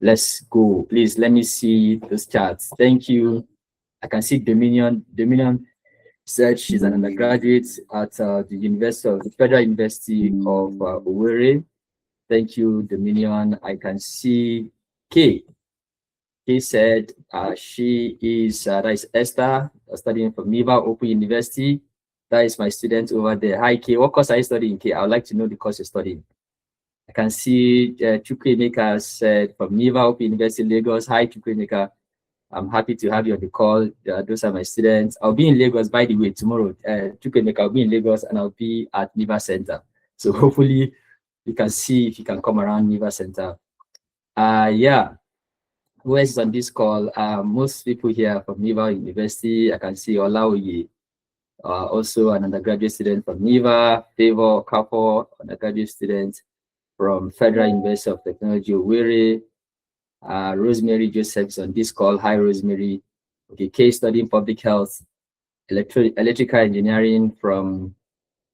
Let's go. Please let me see those charts. Thank you. I can see Dominion. Dominion said she's an undergraduate at the Federal University of Owerri. Thank you, Dominion. I can see Kay. Kay said she is, that is Esther, studying from Niva Open University. That is my student over there. Hi, Kay. What course are you studying, Kay? I would like to know the course you're studying. I can see Chukwemeka said from Niva Open University, Lagos. Hi, Chukwemeka. I'm happy to have you on the call. Those are my students. I'll be in Lagos, by the way, tomorrow. Chukwemeka, I'll be in Lagos and I'll be at Niva Center. So hopefully you can see if you can come around Niva Center. Yeah. Who else is on this call? Most people here from Niva University. I can see Olaoye, also an undergraduate student from Niva. Favor Kapo, undergraduate student from Federal University of Technology, Owerri. Rosemary Joseph is on this call. Hi, Rosemary. Okay, Kay studying public health, electrical engineering from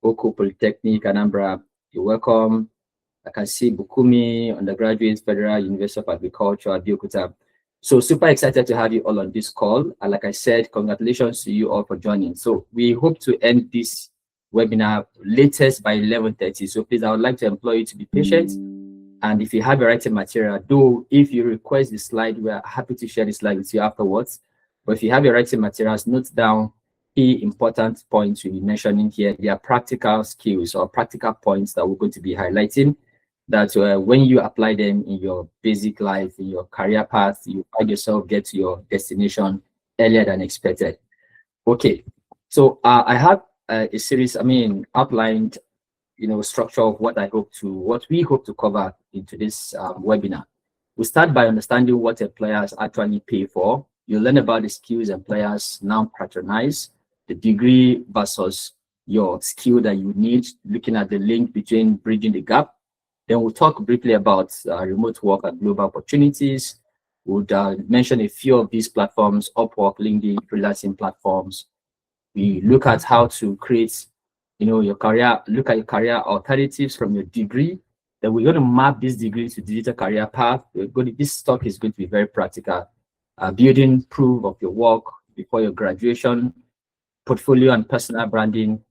Oko Polytechnic, Anambra. You're welcome. I can see Bukumi, undergraduate, Federal University of Agriculture, Abeokuta. So super excited to have you all on this call. And like I said, congratulations to you all for joining. So we hope to end this webinar latest by 11:30. So please, I would like to implore you to be patient. And if you have your writing material, though, if you request the slide, we're happy to share the slide with you afterwards. But if you have your writing materials, note down key important points we'll be mentioning here. They are practical skills or practical points that we're going to be highlighting, that when you apply them in your basic life, in your career path, you find yourself get to your destination earlier than expected. Okay, so I have a series, outlined, structure of what we hope to cover into this webinar. We start by understanding what employers actually pay for. You learn about the skills employers now patronize, the degree versus your skill that you need, looking at the link between bridging the gap. Then we'll talk briefly about remote work and global opportunities. We'll mention a few of these platforms: Upwork, LinkedIn, freelancing platforms. We look at how to create, your career, look at your career alternatives from your degree. Then we're going to map this degree to digital career path. This talk is going to be very practical. Building proof of your work before your graduation, portfolio and personal branding.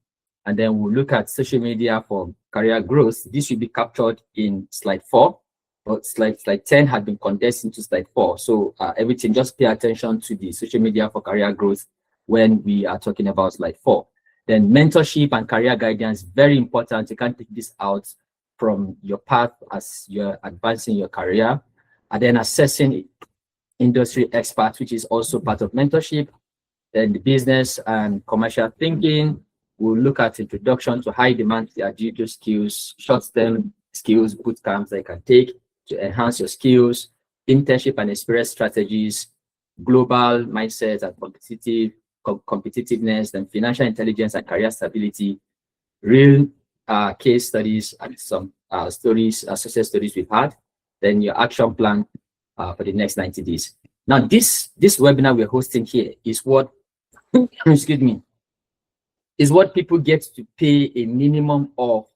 And then we'll look at social media for career growth. This will be captured in slide 4, but slide 10 had been condensed into slide 4. So everything, just pay attention to the social media for career growth when we are talking about slide 4. Then mentorship and career guidance, very important. You can't take this out from your path as you're advancing your career. And then assessing industry experts, which is also part of mentorship. Then the business and commercial thinking. We'll look at introduction to high demand digital skills, short-term skills, boot camps that you can take to enhance your skills, internship and experience strategies, global mindset and competitiveness, and financial intelligence and career stability, real case studies and some success stories we've had, then your action plan for the next 90 days. Now, this webinar we're hosting here is what, excuse me, is what people get to pay a minimum of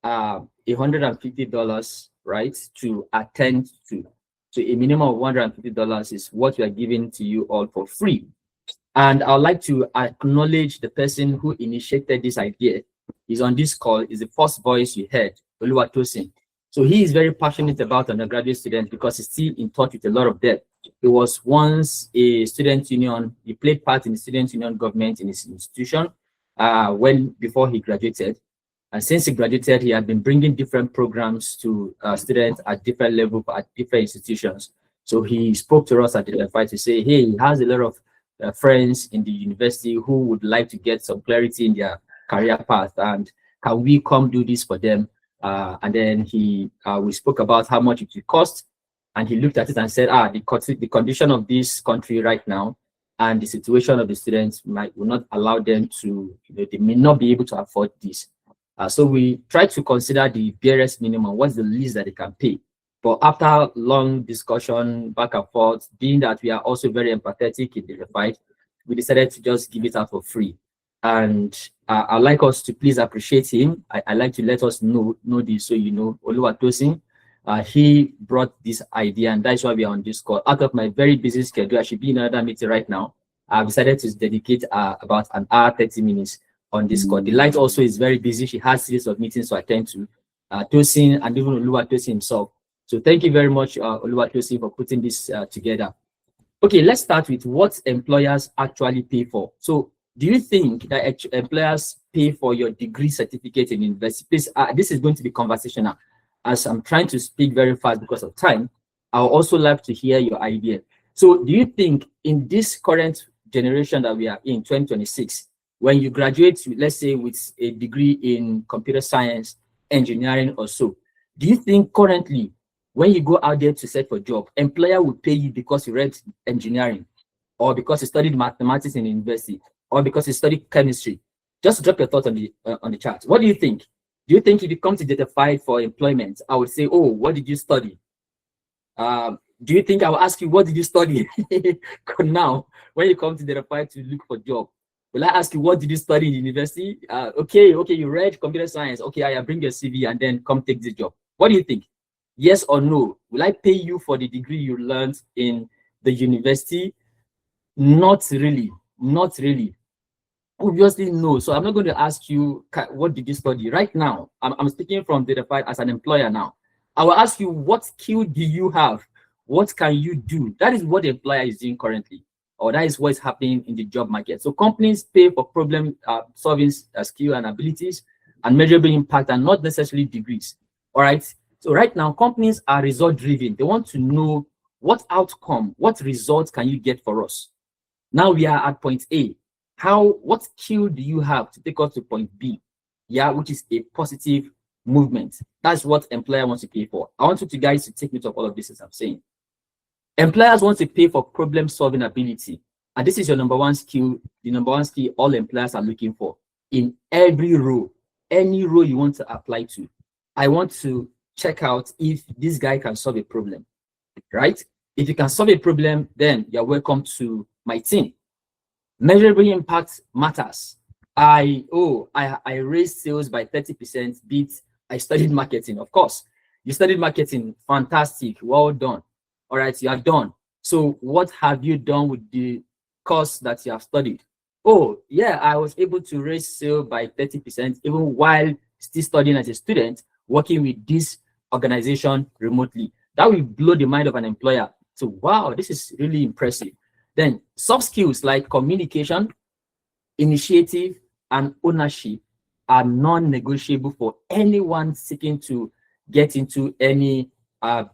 $150, right, to attend to. So a minimum of $150 is what we are giving to you all for free. And I'd like to acknowledge the person who initiated this idea. He's on this call, is the first voice you heard, Oluwatosin. So he is very passionate about undergraduate students because he's still in touch with a lot of them. He was once a student union, he played part in the student union government in his institution before he graduated. And since he graduated, he had been bringing different programs to students at different levels at different institutions. So he spoke to us at Datafied to say, hey, he has a lot of friends in the university who would like to get some clarity in their career path, and can we come do this for them? And then we spoke about how much it would cost, and he looked at it and said, the condition of this country right now and the situation of the students will not allow them to, they may not be able to afford this. So we try to consider the barest minimum, what's the least that they can pay. But after long discussion back and forth, being that we are also very empathetic in the fight, we decided to just give it out for free. And I'd like us to please appreciate him. I'd like to let us know this, so you know, Oluwatosin. he brought this idea, and that's why we are on this call. Out of my very busy schedule, I should be in another meeting right now. I've decided to dedicate about an hour, 30 minutes on this call. The light also is very busy. She has series of meetings to attend to. Tosin and even Oluwatosin himself. So thank you very much, Oluwatosin, for putting this together. Okay, let's start with what employers actually pay for. So do you think that employers pay for your degree certificate in university? Please, this is going to be conversational. As I'm trying to speak very fast because of time, I would also like to hear your idea. So do you think in this current generation that we are in, 2026, when you graduate, let's say with a degree in computer science, engineering or so, do you think currently when you go out there to search for a job, employer will pay you because you read engineering, or because you studied mathematics in university, or because you studied chemistry? Just drop your thoughts on the chat. What do you think? Do you think if you come to Datafied for employment, I would say, oh, what did you study? Do you think I will ask you, what did you study? Now, when you come to Datafied to look for a job, will I ask you, what did you study in university? Okay, you read computer science. Okay, I bring your CV and then come take the job. What do you think? Yes or no? Will I pay you for the degree you learned in the university? Not really. Not really. Obviously, no. So I'm not going to ask you, what did you study? Right now, I'm speaking from Datafied as an employer now. I will ask you, what skill do you have? What can you do? That is what the employer is doing currently, or that is what is happening in the job market. So companies pay for problem solving skill and abilities and measurable impact, and not necessarily degrees. All right. So right now, companies are result driven. They want to know what outcome, what results can you get for us? Now we are at point A. What skill do you have to take us to point B? Yeah, which is a positive movement. That's what employer wants to pay for. I want you guys to take note of all of this as I'm saying. Employers want to pay for problem solving ability. And this is your number one skill, the number one skill all employers are looking for in every role, any role you want to apply to. I want to check out if this guy can solve a problem, right? If you can solve a problem, then you're welcome to my team. Measurable impact matters. I raised sales by 30%, beat I studied marketing. Of course, you studied marketing, fantastic, well done. All right, you are done. So what have you done with the course that you have studied? Oh, yeah, I was able to raise sales by 30%, even while still studying as a student, working with this organization remotely. That will blow the mind of an employer. So, wow, this is really impressive. Then soft skills like communication, initiative, and ownership are non-negotiable for anyone seeking to get into any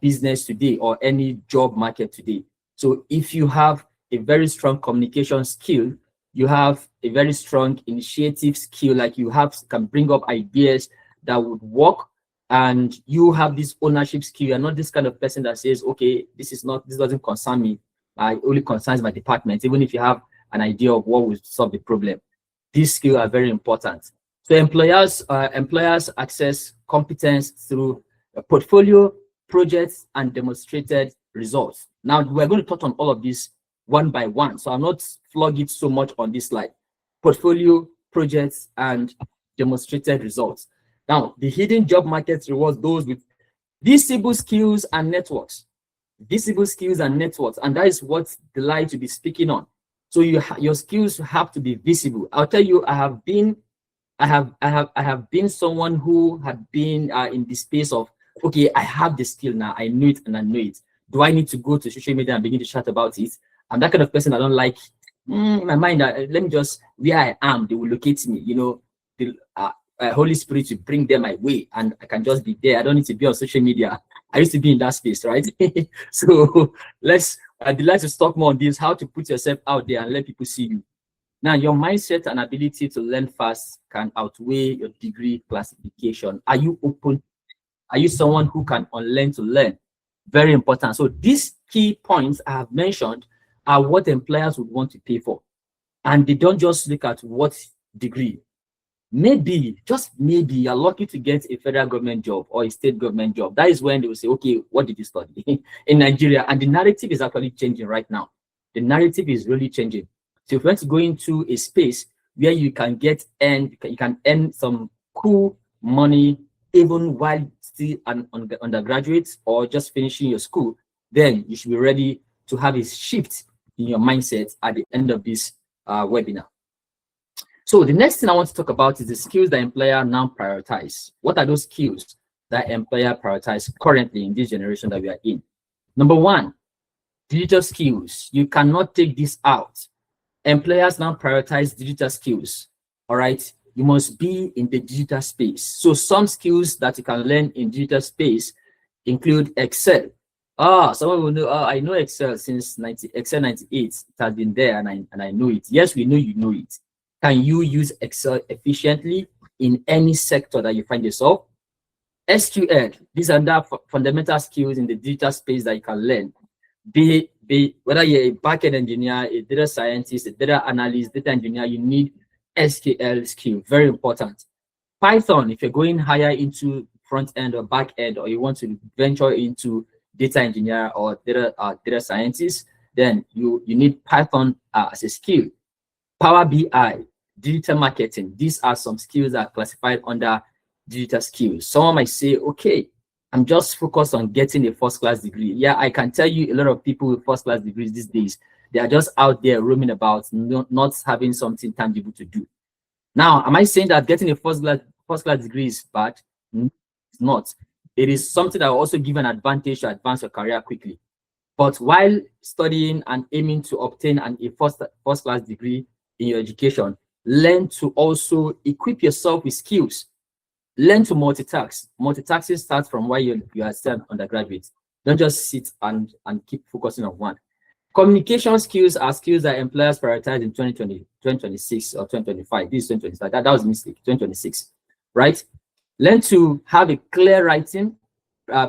business today or any job market today. So if you have a very strong communication skill, you have a very strong initiative skill, like you can bring up ideas that would work, and you have this ownership skill. You're not this kind of person that says, okay, this doesn't concern me. It only concerns my department, even if you have an idea of what will solve the problem. These skills are very important. So employers access competence through a portfolio, projects, and demonstrated results. Now we're going to touch on all of this one by one, so I'm not flog it so much on this slide. Portfolio, projects, and demonstrated results. Now, the hidden job market rewards those with visible skills and networks. Visible skills and networks, and that is what the light to be speaking on. So your skills have to be visible. I'll tell you, I have been someone who had been in the space of, okay, I have the skill now, I know it and I know it. Do I need to go to social media and begin to chat about it? I'm that kind of person. I don't like in my mind. Let me just, where I am, they will locate me. You know, the Holy Spirit will bring them my way, and I can just be there. I don't need to be on social media. I used to be in that space, right? So I'd like to talk more on this, how to put yourself out there and let people see you. Now, your mindset and ability to learn fast can outweigh your degree classification. Are you open? Are you someone who can unlearn to learn? Very important. So these key points I have mentioned are what employers would want to pay for. And they don't just look at what degree. Maybe, just maybe, you're lucky to get a federal government job or a state government job. That is when they will say, okay, what did you study in Nigeria? And the narrative is actually changing right now. The narrative is really changing. So if you want to go into a space where you can earn some cool money even while still an undergraduate or just finishing your school, then you should be ready to have a shift in your mindset at the end of this webinar. So the next thing I want to talk about is the skills that employer now prioritize. What are those skills that employer prioritize currently in this generation that we are in? Number one, digital skills. You cannot take this out. Employers now prioritize digital skills. All right, you must be in the digital space. So some skills that you can learn in digital space include Excel. Someone will know, I know Excel since Excel 98. It has been there and I know it. Yes, we know you know it. Can you use Excel efficiently in any sector that you find yourself? SQL, these are the fundamental skills in the digital space that you can learn. Be whether you're a backend engineer, a data scientist, a data analyst, data engineer, you need SQL skill, very important. Python, if you're going higher into front end or back end, or you want to venture into data engineer or data scientist, then you need Python as a skill. Power BI, digital marketing, these are some skills that are classified under digital skills. Someone might say, okay, I'm just focused on getting a first-class degree. Yeah, I can tell you a lot of people with first-class degrees these days, they are just out there roaming about, not having something tangible to do. Now, am I saying that getting a first-class degree is bad? No, it's not. It is something that will also give an advantage to advance your career quickly. But while studying and aiming to obtain a first-class degree in your education, learn to also equip yourself with skills. Learn to multitask. Multitasking starts from while you are still undergraduate. Don't just sit and keep focusing on one. Communication skills are skills that employers prioritize in 2020, 2026 or 2025. This is 2025. That was a mistake. 2026, right? Learn to have a clear writing,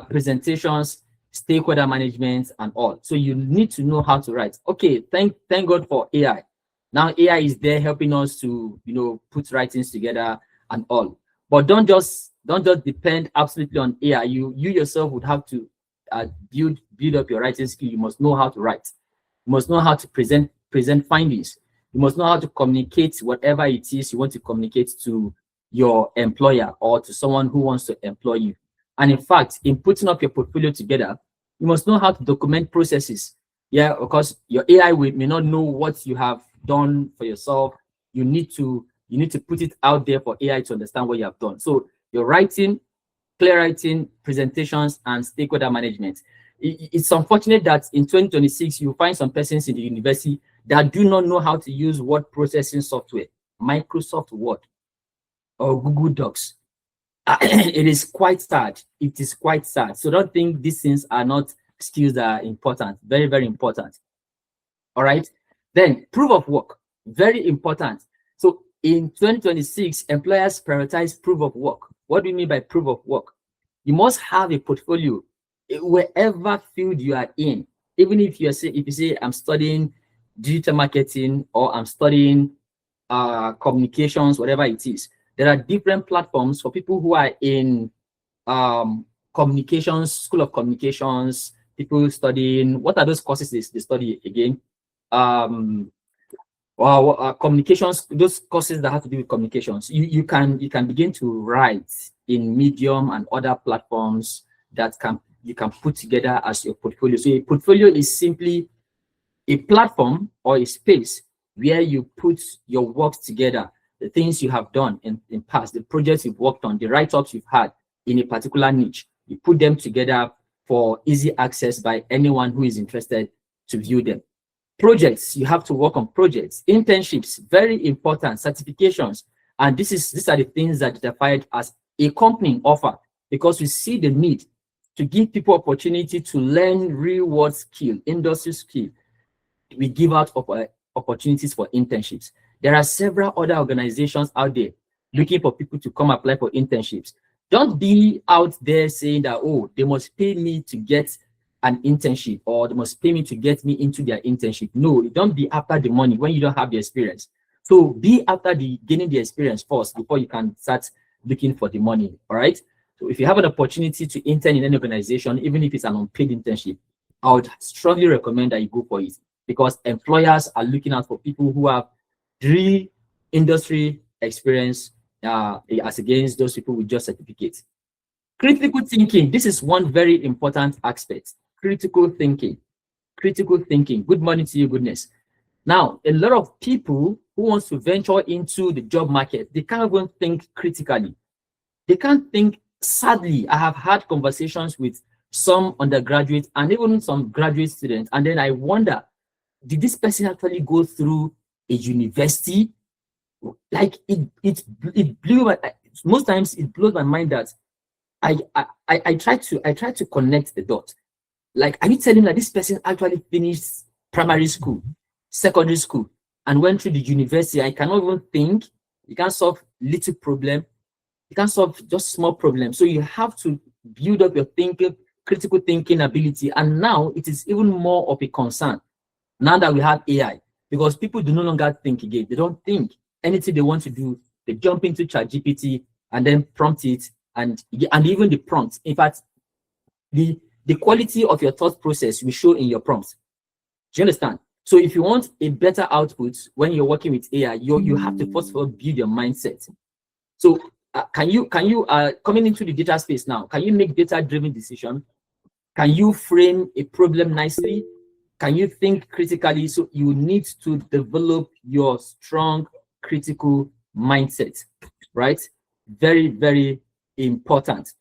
presentations, stakeholder management, and all. So you need to know how to write. Okay, thank God for AI. Now AI is there helping us to put writings together and all. But don't just depend absolutely on AI. You yourself would have to build up your writing skill. You must know how to write. You must know how to present findings. You must know how to communicate whatever it is you want to communicate to your employer or to someone who wants to employ you. And in fact, in putting up your portfolio together, you must know how to document processes. Yeah, because your AI may not know what you have done for yourself. You need to put it out there for AI to understand what you have done. So your writing, clear writing, presentations, and stakeholder management. It's unfortunate that in 2026, you find some persons in the university that do not know how to use word processing software, Microsoft Word, or Google Docs. It is quite sad. It is quite sad. So don't think these things are not skills that are important. Very, very important. All right. Then proof of work, very important. So in 2026, employers prioritize proof of work. What do you mean by proof of work? You must have a portfolio wherever field you are in. Even if you say I'm studying digital marketing or I'm studying communications, whatever it is, there are different platforms for people who are in communications, school of communications, people studying, what are those courses they study again? Communications, those courses that have to do with communications. You can begin to write in Medium and other platforms that you can put together as your portfolio. So a portfolio is simply a platform or a space where you put your work together, the things you have done in past, the projects you've worked on, the write-ups you've had in a particular niche. You put them together for easy access by anyone who is interested to view them. Projects, you have to work on projects. Internships, very important. Certifications, and these are the things that Datafied as a company offer, because we see the need to give people opportunity to learn real-world skill, industry skill. We give out opportunities for internships. There are several other organizations out there looking for people to come apply for internships. Don't be out there saying that, oh, they must pay me to get an internship, or they must pay me to get me into their internship. No, don't be after the money when you don't have the experience. So be after gaining the experience first before you can start looking for the money. All right. So if you have an opportunity to intern in any organization, even if it's an unpaid internship, I would strongly recommend that you go for it, because employers are looking out for people who have real industry experience as against those people with just certificates. Critical thinking. This is one very important aspect. Critical thinking. Critical thinking. Good morning to you, goodness. Now, a lot of people who wants to venture into the job market, they can't even think critically. They can't think. Sadly, I have had conversations with some undergraduates and even some graduate students, and then I wonder, did this person actually go through a university? Like it blew my, most times it blows my mind that I try to connect the dots. Like, are you telling me that this person actually finished primary school, secondary school, and went through the university? I cannot even think. You can't solve little problem. You can't solve just small problems. So you have to build up your thinking, critical thinking ability. And now it is even more of a concern now that we have AI, because people do no longer think again. They don't think. Anything they want to do, they jump into ChatGPT and then prompt it, and even the prompts. In fact, the quality of your thought process will show in your prompts. Do you understand? So if you want a better output when you're working with AI, you have to first of all build your mindset. So can you coming into the data space now, can you make data-driven decision? Can you frame a problem nicely? Can you think critically? So you need to develop your strong critical mindset, right? Very, very important.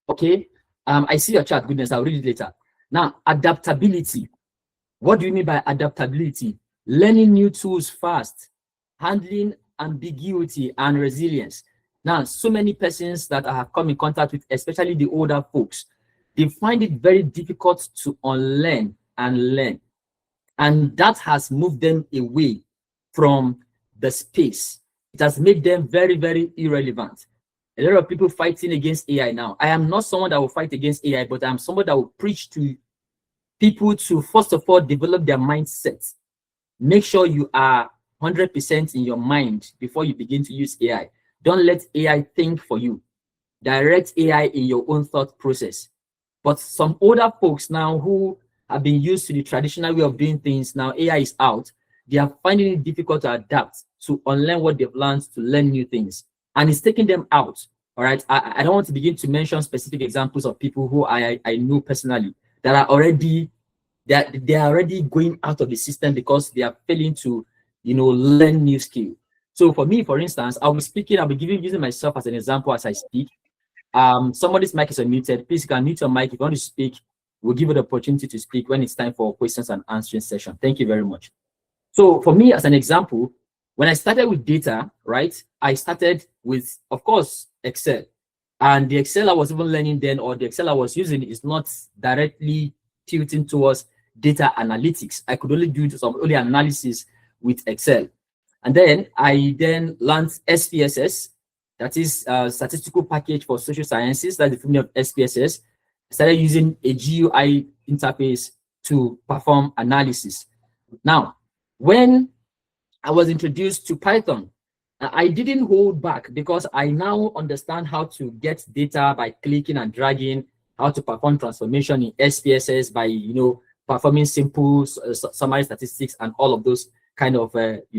Okay. I see your chat, goodness, I'll read it later. Now, adaptability. What do you mean by adaptability? Learning new tools fast, handling ambiguity and resilience. Now, so many persons that I have come in contact with, especially the older folks, they find it very difficult to unlearn and learn. And that has moved them away from the space. It has made them very, very irrelevant. A lot of people fighting against AI now. I am not someone that will fight against AI, but I'm someone that will preach to people to, first of all, develop their mindset. Make sure you are 100% in your mind before you begin to use AI. Don't let AI think for you. Direct AI in your own thought process. But some older folks now who have been used to the traditional way of doing things, now AI is out, they are finding it difficult to adapt, to unlearn what they've learned, to learn new things. And it's taking them out. All right. I don't want to begin to mention specific examples of people who I know personally that are already, they are already going out of the system because they are failing to, learn new skill. So for me, for instance, I'll be using myself as an example as I speak. Somebody's mic is unmuted. Please, you can mute your mic. If you want to speak, we'll give you the opportunity to speak when it's time for questions and answering session. Thank you very much. So for me, as an example, when I started with data, right, I started with, of course, Excel. And the Excel I was even learning then, or the Excel I was using, is not directly tilting towards data analytics. I could only do some early analysis with Excel. And then I learned SPSS, that is statistical package for social sciences. That's the meaning of SPSS. I started using a GUI interface to perform analysis. Now, when I was introduced to Python, I didn't hold back because I now understand how to get data by clicking and dragging, how to perform transformation in SPSS by, performing simple summary statistics and all of those kind of,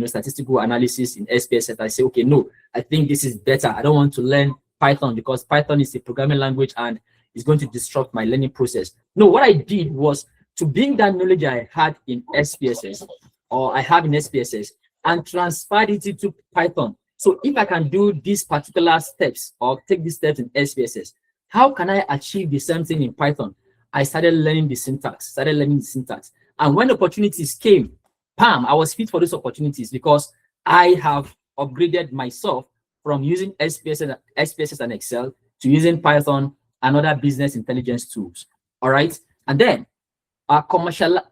statistical analysis in SPSS. I say, okay, no, I think this is better. I don't want to learn Python because Python is a programming language and it's going to disrupt my learning process. No, what I did was to bring that knowledge I had in SPSS, or I have in SPSS, and transferred it into Python. So if I can do these particular steps or take these steps in SPSS, how can I achieve the same thing in Python? I started learning the syntax, And when opportunities came, bam, I was fit for those opportunities because I have upgraded myself from using SPSS and Excel to using Python and other business intelligence tools. All right. And then commercialize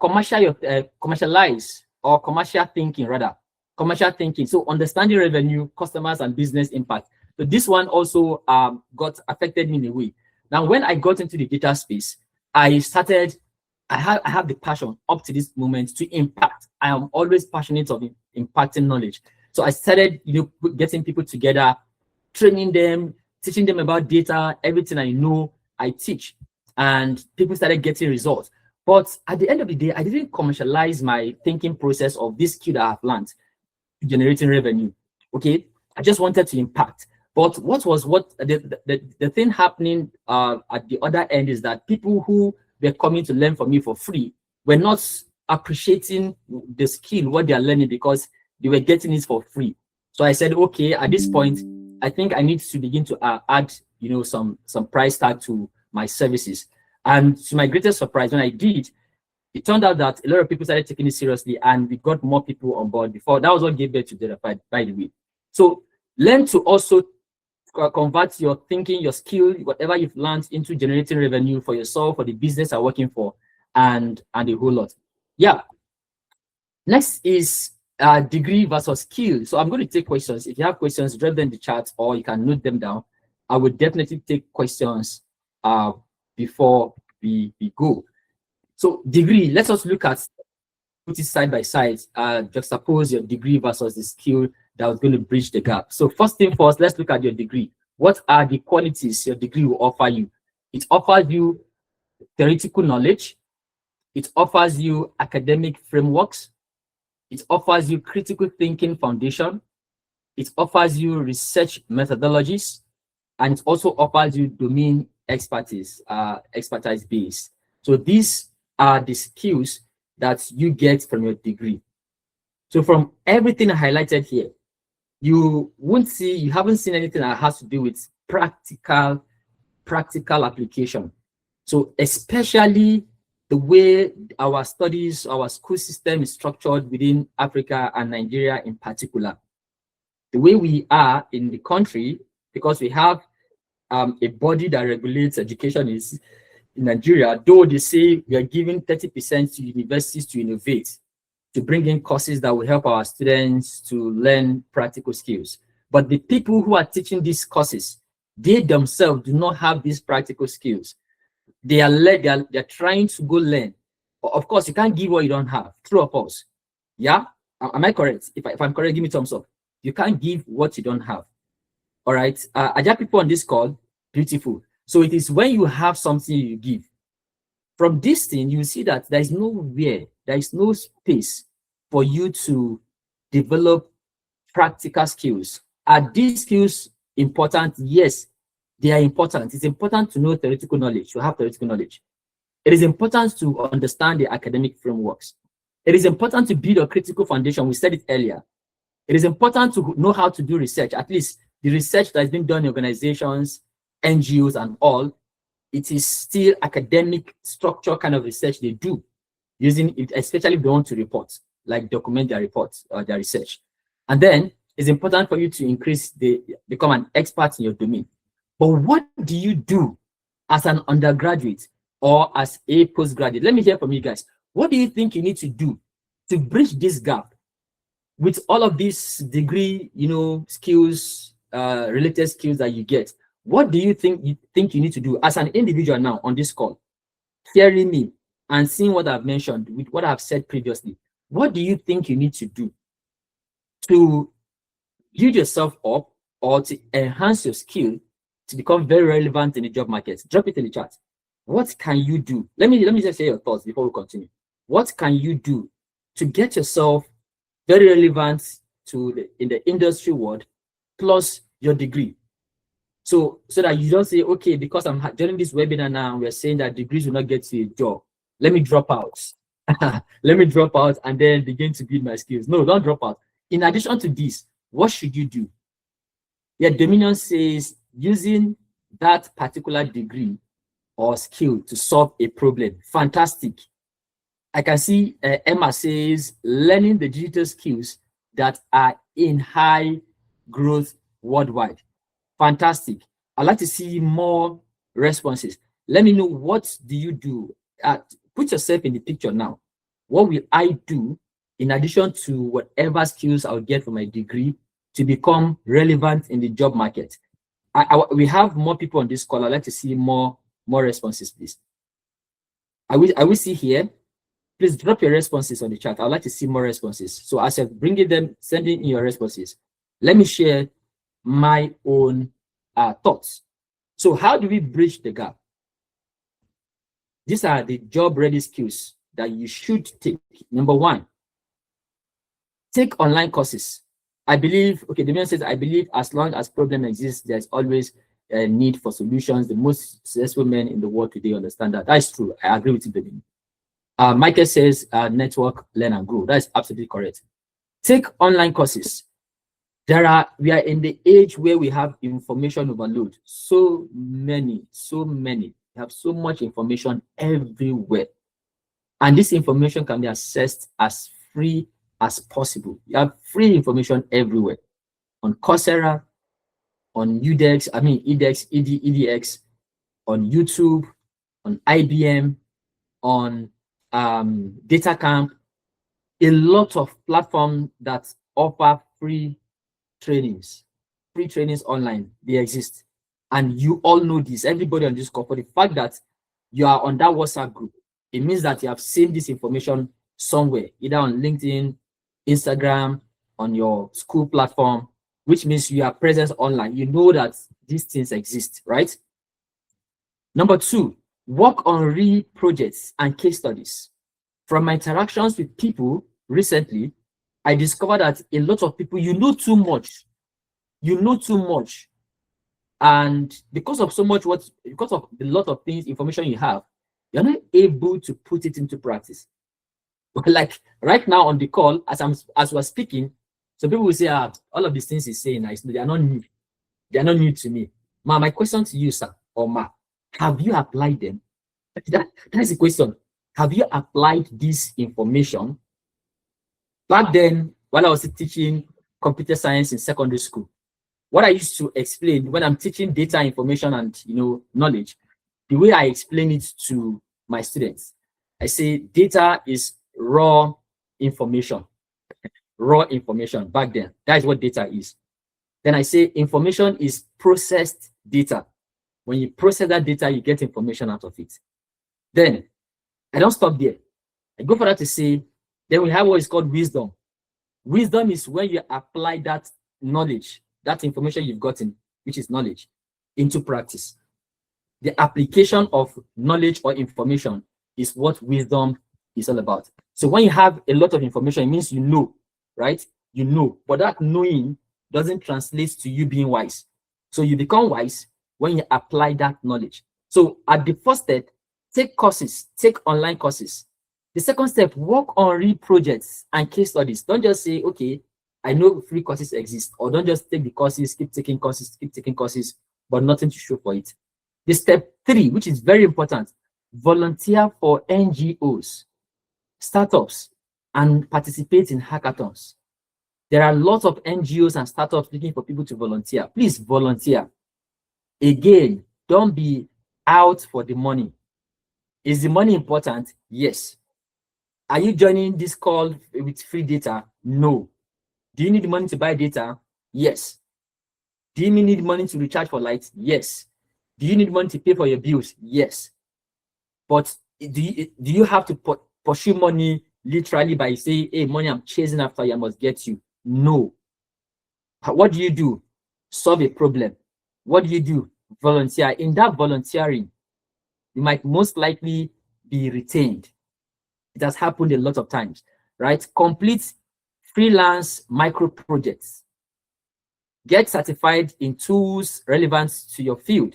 or commercial thinking rather. Commercial thinking. So understanding revenue, customers, and business impact. So this one also got affected me in a way. Now, when I got into the data space, I have the passion up to this moment to impact. I am always passionate of impacting knowledge. So I started, getting people together, training them, teaching them about data, everything I know, I teach, and people started getting results. But at the end of the day, I didn't commercialize my thinking process of this skill that I've learned, generating revenue. Okay, I just wanted to impact. But the thing happening at the other end is that people who were coming to learn from me for free were not appreciating the skill, what they are learning, because they were getting it for free. So I said, okay, at this point, I think I need to begin to add, some price tag to my services. And to my greatest surprise, when I did, it turned out that a lot of people started taking it seriously, and we got more people on board before. That was what gave birth to Datafied, by the way. So learn to also convert your thinking, your skill, whatever you've learned, into generating revenue for yourself, for the business you're working for, and a whole lot. Yeah. Next is degree versus skill. So I'm going to take questions. If you have questions, drop them in the chat, or you can note them down. I would definitely take questions before we go. So degree, let us look at, put it side by side, juxtapose your degree versus the skill that was going to bridge the gap. So first thing first, let's look at your degree. What are the qualities your degree will offer you? It offers you theoretical knowledge. It offers you academic frameworks. It offers you critical thinking foundation. It offers you research methodologies. And it also offers you domain expertise base. So these are the skills that you get from your degree. So from everything I highlighted here, you haven't seen anything that has to do with practical application. So especially the way our studies, our school system is structured within Africa and Nigeria in particular. The way we are in the country, because we have a body that regulates education is in Nigeria, though they say we are giving 30% to universities to innovate, to bring in courses that will help our students to learn practical skills. But the people who are teaching these courses, they themselves do not have these practical skills. They're trying to go learn. Of course, you can't give what you don't have. True or false? Yeah? Am I correct? If I'm correct, give me thumbs up. You can't give what you don't have. All right. Are there people on this call? Beautiful. So it is when you have something you give. From this thing, you see that there is nowhere, there is no space for you to develop practical skills. Are these skills important? Yes, they are important. It's important to know theoretical knowledge, to have theoretical knowledge. It is important to understand the academic frameworks. It is important to build a critical foundation. We said it earlier. It is important to know how to do research, at least the research that has been done in organizations, NGOs, and all. It is still academic structure kind of research they do, using it, especially if they want to report, like document their reports or their research. And then it's important for you to become an expert in your domain. But what do you do as an undergraduate or as a postgraduate? Let me hear from you guys. What do you think you need to do to bridge this gap with all of these degree, skills, related skills that you get? What do you think you need to do as an individual now on this call, hearing me and seeing what I've mentioned with what I've said previously? What do you think you need to do to build yourself up or to enhance your skill to become very relevant in the job market? Drop it in the chat. What can you do? Let me just share your thoughts before we continue. What can you do to get yourself very relevant in the industry world, plus your degree? So that you don't say, okay, because I'm joining this webinar now, we're saying that degrees will not get you a job. Let me drop out. Let me drop out and then begin to build my skills. No, don't drop out. In addition to this, what should you do? Yeah, Dominion says using that particular degree or skill to solve a problem. Fantastic. I can see Emma says learning the digital skills that are in high growth worldwide. Fantastic. I'd like to see more responses. Let me know, what do you do? Put yourself in the picture now. What will I do in addition to whatever skills I'll get from my degree to become relevant in the job market? We have more people on this call. I'd like to see more responses, please. I will see here. Please drop your responses on the chat. I'd like to see more responses. So as you're bringing them, sending in your responses, let me share my own thoughts. So how do we bridge the gap? These are the job-ready skills that you should take. Number one, take online courses. I believe, okay, the man says, I believe as long as problem exists, there's always a need for solutions. The most successful men in the world today understand that. That's true. I agree with you, baby. Michael says, network, learn and grow. That is absolutely correct. Take online courses. We are in the age where we have information overload. So many. We have so much information everywhere. And this information can be accessed as free as possible. You have free information everywhere. On Coursera, on edX, EDX, on YouTube, on IBM, on DataCamp, a lot of platforms that offer free trainings online. They exist. And you all know this, everybody on this call, for the fact that you are on that WhatsApp group, it means that you have seen this information somewhere, either on LinkedIn, Instagram, on your school platform, which means you are present online. You know that these things exist, right? Number 2, work on real projects and case studies. From my interactions with people recently, I discovered that a lot of people, you know too much. And because of the lot of things, information you have, you're not able to put it into practice. Like right now on the call, as we're speaking, some people will say, all of these things he's saying, they are not new. They are not new to me. Ma, my question to you, sir, or ma, have you applied them? That is the question. Have you applied this information? Back then, while I was teaching computer science in secondary school, what I used to explain when I'm teaching data, information, and knowledge, the way I explain it to my students, I say data is raw information. Raw information back then. That is what data is. Then I say information is processed data. When you process that data, you get information out of it. Then I don't stop there. I go further to say, then we have what is called wisdom. Wisdom is when you apply that knowledge, that information you've gotten, which is knowledge, into practice. The application of knowledge or information is what wisdom is all about. So when you have a lot of information, it means you know, right? You know, but that knowing doesn't translate to you being wise. So you become wise when you apply that knowledge. So at the first step, take courses, take online courses. The second step, work on real projects and case studies. Don't just say, okay, I know free courses exist, or don't just take the courses, keep taking courses, but nothing to show for it. The step 3, which is very important, volunteer for NGOs, startups, and participate in hackathons. There are lots of NGOs and startups looking for people to volunteer. Please volunteer. Again, don't be out for the money. Is the money important? Yes. Are you joining this call with free data? No. Do you need money to buy data? Yes. Do you need money to recharge for lights? Yes. Do you need money to pay for your bills? Yes. But do you have to pursue money literally by saying, hey, money I'm chasing after you, I must get you? No. What do? Solve a problem. What do? Volunteer. In that volunteering, you might most likely be retained. It has happened a lot of times, right? Complete freelance micro projects. Get certified in tools relevant to your field.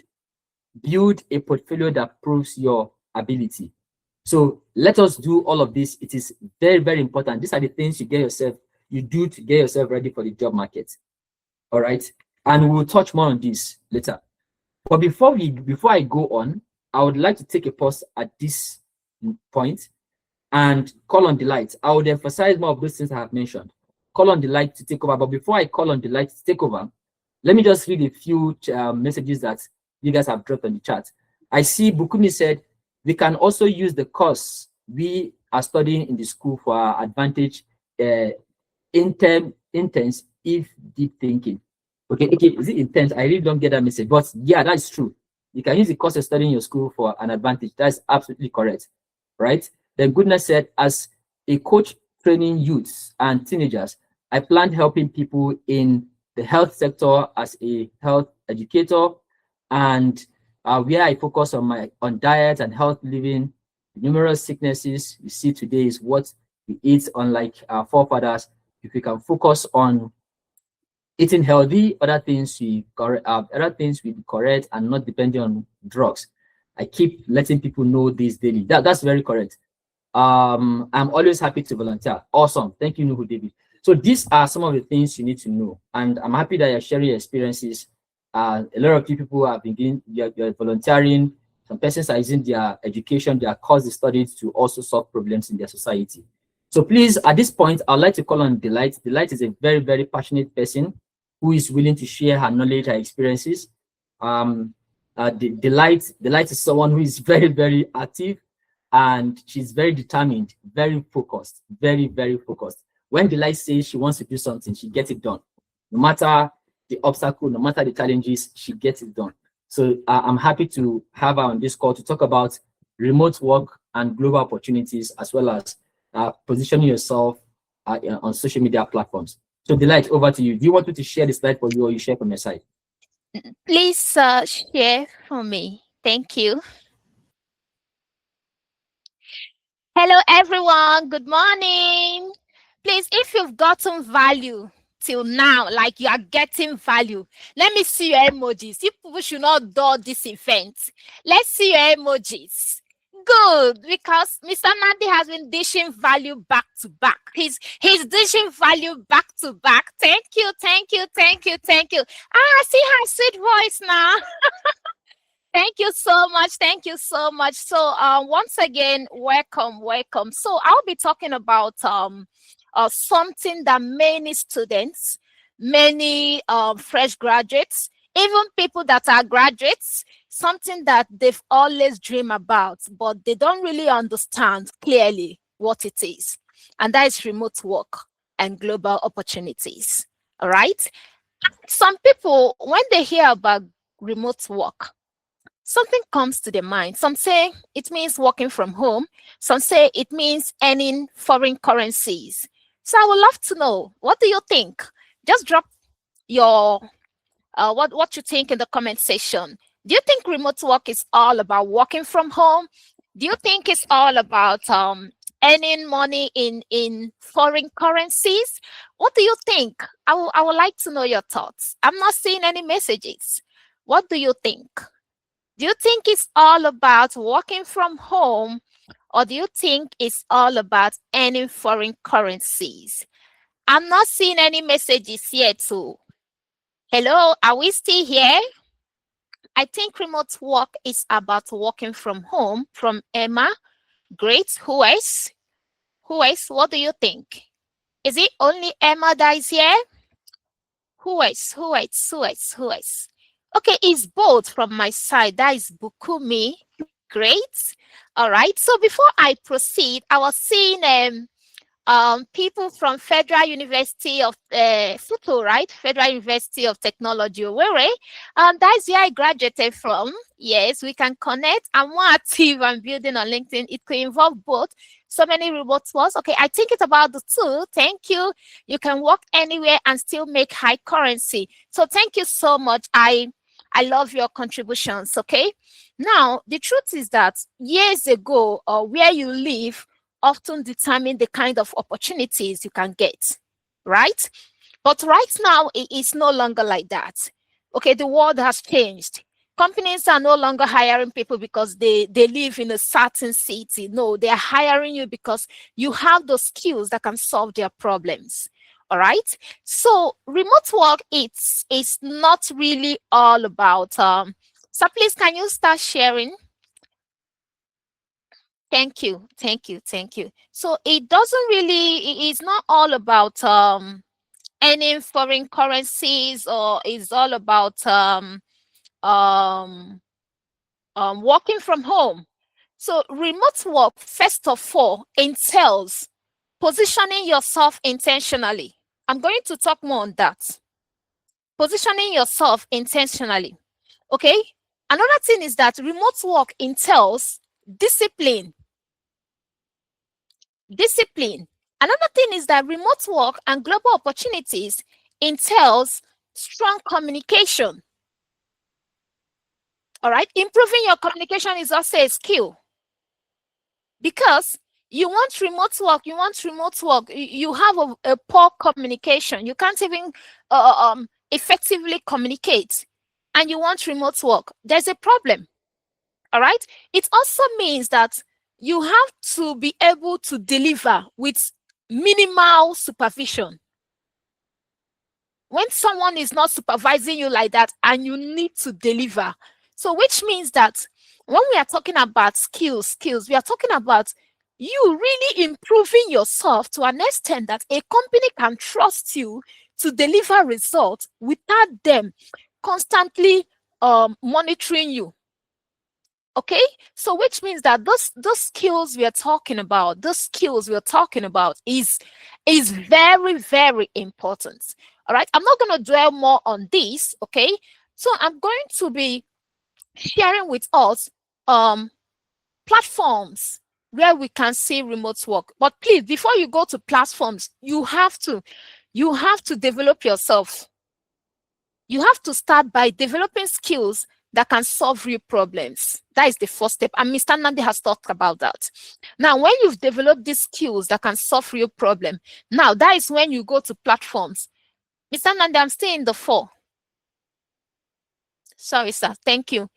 Build a portfolio that proves your ability. So let us do all of this. It is very, very important. These are the things you do to get yourself ready for the job market. All right. And we'll touch more on this later. But before I go on, I would like to take a pause at this point and call on the light. I would emphasize more of those things I have mentioned. Call on the light to take over. But before I call on the light to take over, let me just read a few messages that you guys have dropped on the chat. I see Bukumi said, we can also use the course we are studying in the school for our advantage, intense if deep thinking. Okay, is it intense? I really don't get that message, but yeah, that's true. You can use the course of studying in your school for an advantage. That's absolutely correct, right? Then Goodness said, as a coach training youths and teenagers, I plan helping people in the health sector as a health educator, and where I focus on diet and health living. Numerous sicknesses we see today is what we eat, unlike our forefathers. If we can focus on eating healthy, other things we correct, other things we correct and not depending on drugs. I keep letting people know this daily. That's very correct. I'm always happy to volunteer. Awesome. Thank you, Nuhu David. So these are some of the things you need to know. And I'm happy that you're sharing your experiences. A lot of people have been doing, you're volunteering. Some persons are using their education, their course they studied to also solve problems in their society. So please, at this point, I'd like to call on Delight. Delight is a very, very passionate person who is willing to share her knowledge, her experiences. Delight is someone who is very, very active, and she's very determined, very focused, very, very focused. When Delight says she wants to do something, she gets it done. No matter the obstacle, no matter the challenges, she gets it done. So I'm happy to have her on this call to talk about remote work and global opportunities, as well as positioning yourself on social media platforms. So Delight, over to you. Do you want me to share the slide for you, or you share from your side? Please share for me. Thank you. Hello, everyone. Good morning. Please, if you've gotten value till now, like you are getting value, let me see your emojis. You people should not do this event. Let's see your emojis. Good, because Mr. Nandi has been dishing value back to back. He's dishing value back to back. Thank you, thank you, thank you, thank you. Ah, see her sweet voice now. Thank you so much. Thank you so much. So once again, welcome, welcome. So I'll be talking about something that many students, many fresh graduates, even people that are graduates, something that they've always dreamed about, but they don't really understand clearly what it is. And that is remote work and global opportunities. All right. Some people, when they hear about remote work, something comes to their mind. Some say it means working from home. Some say it means earning foreign currencies. So I would love to know, what do you think? Just drop your what you think in the comment section. Do you think remote work is all about working from home? Do you think it's all about earning money in foreign currencies? What do you think? I would like to know your thoughts. I'm not seeing any messages. What do you think? Do you think it's all about working from home, or do you think it's all about earning foreign currencies? I'm not seeing any messages yet. So, hello, are we still here? I think remote work is about working from home. From Emma. Great. Who else? Who else? What do you think? Is it only Emma that is here? Who else? Who else? Who else? Who else? Okay, it's both from my side. That is Bukumi. Great. All right. So before I proceed, I was seeing people from Federal University of Futo, right? Federal University of Technology, Owerri. That's where I graduated from. Yes, we can connect. I'm more active and building on LinkedIn. It could involve both. So many remote works. Okay, I think it's about the two. Thank you. You can work anywhere and still make high currency. So thank you so much. I love your contributions. Okay. Now, the truth is that years ago, where you live often determine the kind of opportunities you can get, right? But right now, it is no longer like that. Okay, the world has changed. Companies are no longer hiring people because they live in a certain city. No, they are hiring you because you have those skills that can solve their problems. All right. So remote work, it's not really all about so please, can you start sharing? Thank you, thank you, thank you. So it doesn't really, it's not all about earning foreign currencies, or it's all about um, working from home. So remote work, first of all, entails positioning yourself intentionally. I'm going to talk more on that. Positioning yourself intentionally. Okay. Another thing is that remote work entails discipline. Discipline. Another thing is that remote work and global opportunities entails strong communication. All right. Improving your communication is also a skill, because You want remote work. You want remote work. You have a poor communication. You can't even effectively communicate, and you want remote work. There's a problem. All right. It also means that you have to be able to deliver with minimal supervision. When someone is not supervising you like that and you need to deliver. So which means that when we are talking about skills, we are talking about you really improving yourself to an extent that a company can trust you to deliver results without them constantly monitoring you. Okay, so which means that those skills we are talking about, is very, very important. All right, I'm not going to dwell more on this. Okay, so I'm going to be sharing with us platforms where we can see remote work. But please, before you go to platforms, you have to develop yourself. You have to start by developing skills that can solve real problems. That is the first step. And Mr. Nandi has talked about that. Now, when you've developed these skills that can solve real problem, now that is when you go to platforms. Mr. Nandi, I'm still in the 4. Sorry, sir. Thank you.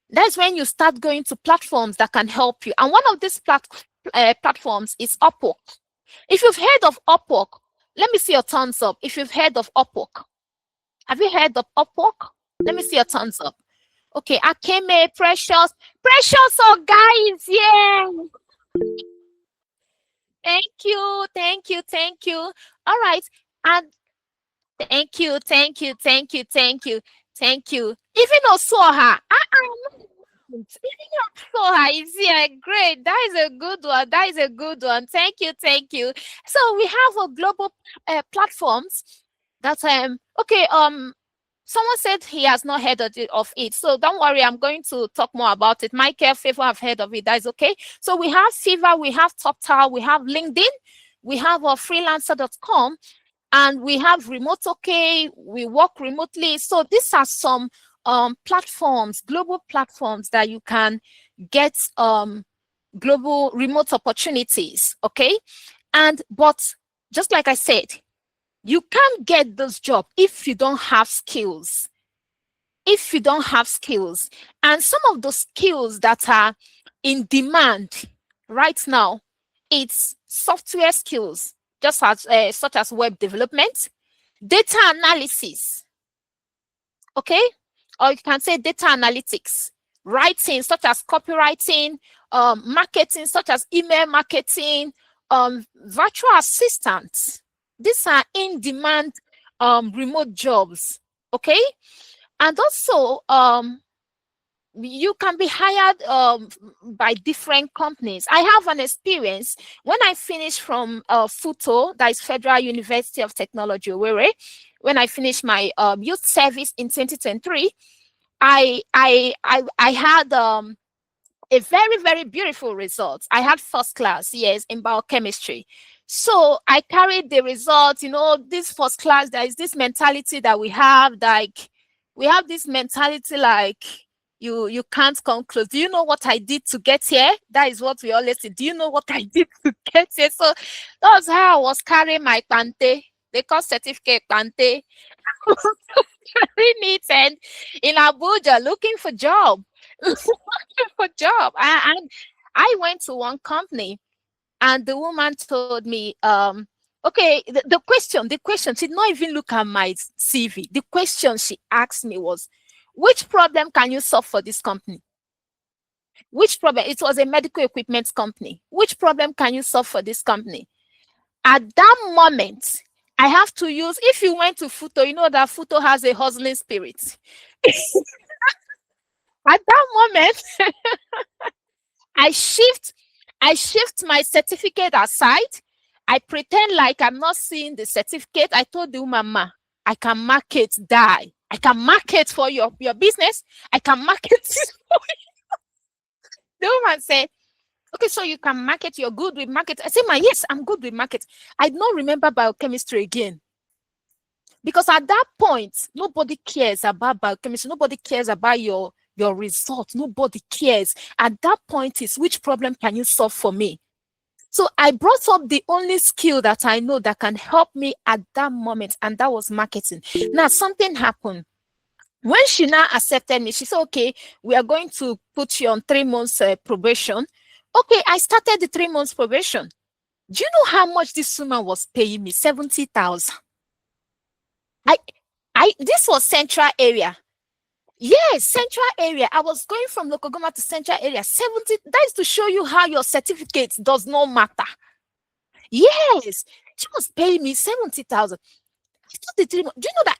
That's when you start going to platforms that can help you. And one of these platforms is Upwork. If you've heard of Upwork, let me see your thumbs up. If you've heard of Upwork. Have you heard of Upwork? Let me see your thumbs up. Okay, Akeme, Precious, oh guys, yeah. Thank you. All right, and thank you. Even Osoha, even Osoha is here. Great, that is a good one. Thank you. So we have a global platforms that okay, someone said he has not heard of it. So don't worry, I'm going to talk more about it. Michael, Favor have heard of it. That is okay. So we have Fiverr, we have TopTal, we have LinkedIn, we have freelancer.com, and we have Remote OK. We work remotely. So these are some platforms, global platforms that you can get global remote opportunities. Okay. But just like I said, you can't get this job if you don't have skills. And some of the skills that are in demand right now, it's software skills, just as such as web development, data analysis, okay? Or you can say data analytics, writing, such as copywriting, marketing, such as email marketing, virtual assistants. These are in-demand remote jobs, okay? And also, you can be hired by different companies. I have an experience when I finished from FUTO, that is Federal University of Technology, Owerri. When I finished my youth service in 2023, I had a very, very beautiful result. I had first class, yes, in biochemistry. So I carried the results, this first class, there is this mentality that we have, like, we have this mentality like, you can't come close. Do you know what I did to get here? That is what we always say. Do you know what I did to get here? So that's how I was carrying my pante. They call certificate pante. Carrying it and in Abuja looking for job. And I went to one company and the woman told me, okay, the question, she did not even look at my CV. The question she asked me was, which problem can you solve for this company? Which problem? It was a medical equipment company. Which problem can you solve for this company? At that moment, I have to use, if you went to FUTO, you know that FUTO has a hustling spirit. At that moment, I shift my certificate aside. I pretend like I'm not seeing the certificate. I told the woman, ma, I can market die. I can market for your business. I can market this for you. The woman said, okay, so you can market, you're good with market. I said, ma, yes, I'm good with market. I don't remember biochemistry again. Because at that point, nobody cares about biochemistry. Nobody cares about your result. Nobody cares. At that point is, which problem can you solve for me? So I brought up the only skill that I know that can help me at that moment, and that was marketing. Now, something happened. When she now accepted me, she said, okay, we are going to put you on 3 months probation. Okay, I started the 3 months probation. Do you know how much this woman was paying me? 70,000. This was central area. Yes, central area. I was going from local government to central area. 70. That is to show you how your certificate does not matter. Yes, she was paying me 70,000. I thought the 3 months. Do you know that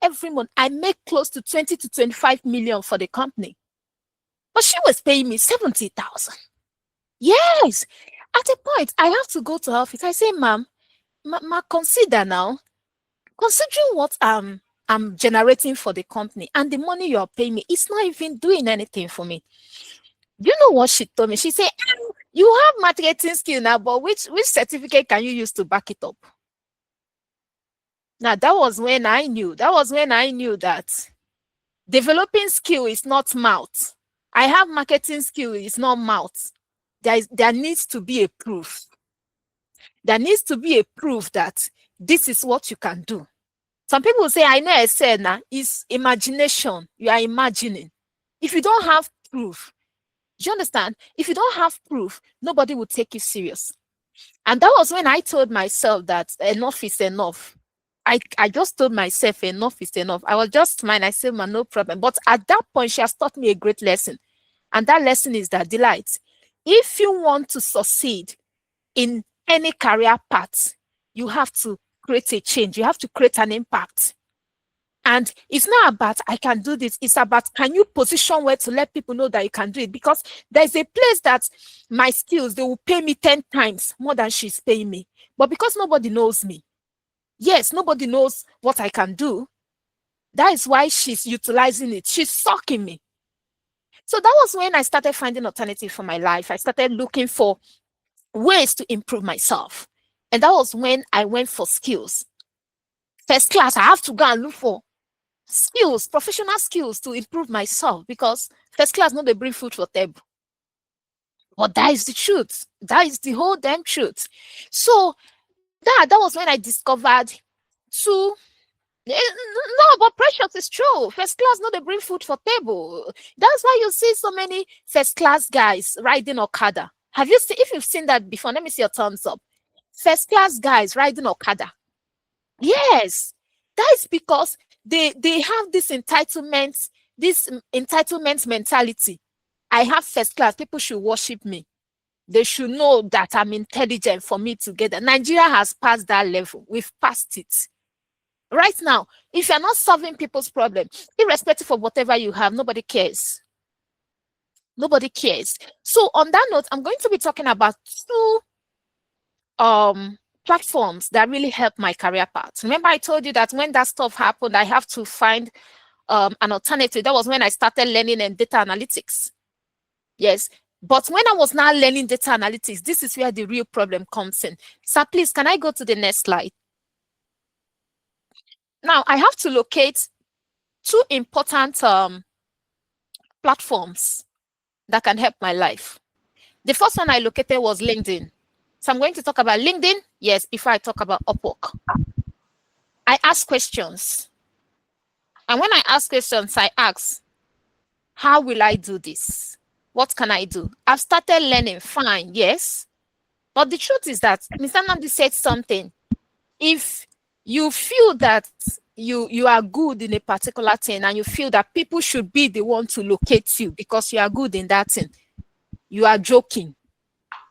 every month, I make close to 20 to 25 million for the company, but she was paying me 70,000. Yes. At a point, I have to go to her office. I say, ma'am, consider now, considering what I'm generating for the company and the money you're paying me, it's not even doing anything for me. You know what she told me? She said, you have marketing skill now, but which certificate can you use to back it up? Now, that was when I knew that developing skill is not mouth. I have marketing skill, it's not mouth. There needs to be a proof. There needs to be a proof that this is what you can do. Some people say, I know I said now, it's imagination. You are imagining. If you don't have proof, do you understand? If you don't have proof, nobody will take you serious. And that was when I told myself that enough is enough. I just told myself enough is enough. I was just smiling. I said, man, no problem. But at that point, she has taught me a great lesson. And that lesson is that, Delight, if you want to succeed in any career path, you have to create a change. You have to create an impact. And it's not about, I can do this. It's about, can you position where to let people know that you can do it? Because there's a place that my skills, they will pay me 10 times more than she's paying me. But because nobody knows me, yes, nobody knows what I can do. That is why she's utilizing it. She's sucking me. So that was when I started finding alternative for my life. I started looking for ways to improve myself. And that was when I went for skills. First class, I have to go and look for skills, professional skills to improve myself, because first class no dey bring food for table. But that is the truth. That is the whole damn truth. So that was when I discovered two. No, but Precious is true. First class no dey bring food for table. That's why you see so many first class guys riding Okada. Have you seen? If you've seen that before, let me see your thumbs up. First class guys riding Okada. Yes, that is because they have this entitlement mentality. I have first class. People should worship me. They should know that I'm intelligent for me to get that. Nigeria has passed that level. We've passed it. Right now, if you're not solving people's problems, irrespective of whatever you have, nobody cares. Nobody cares. So on that note, I'm going to be talking about two platforms that really help my career path. Remember, I told you that when that stuff happened, I have to find an alternative. That was when I started learning data analytics. Yes. But when I was now learning data analytics, this is where the real problem comes in. So please, can I go to the next slide? Now, I have to locate two important platforms that can help my life. The first one I located was LinkedIn. So I'm going to talk about LinkedIn, yes, before I talk about Upwork. I ask questions. And when I ask questions, I ask, how will I do this? What can I do? I've started learning, fine, yes. But the truth is that Mr. Namdi said something. If you feel that you are good in a particular thing and you feel that people should be the one to locate you because you are good in that thing, you are joking.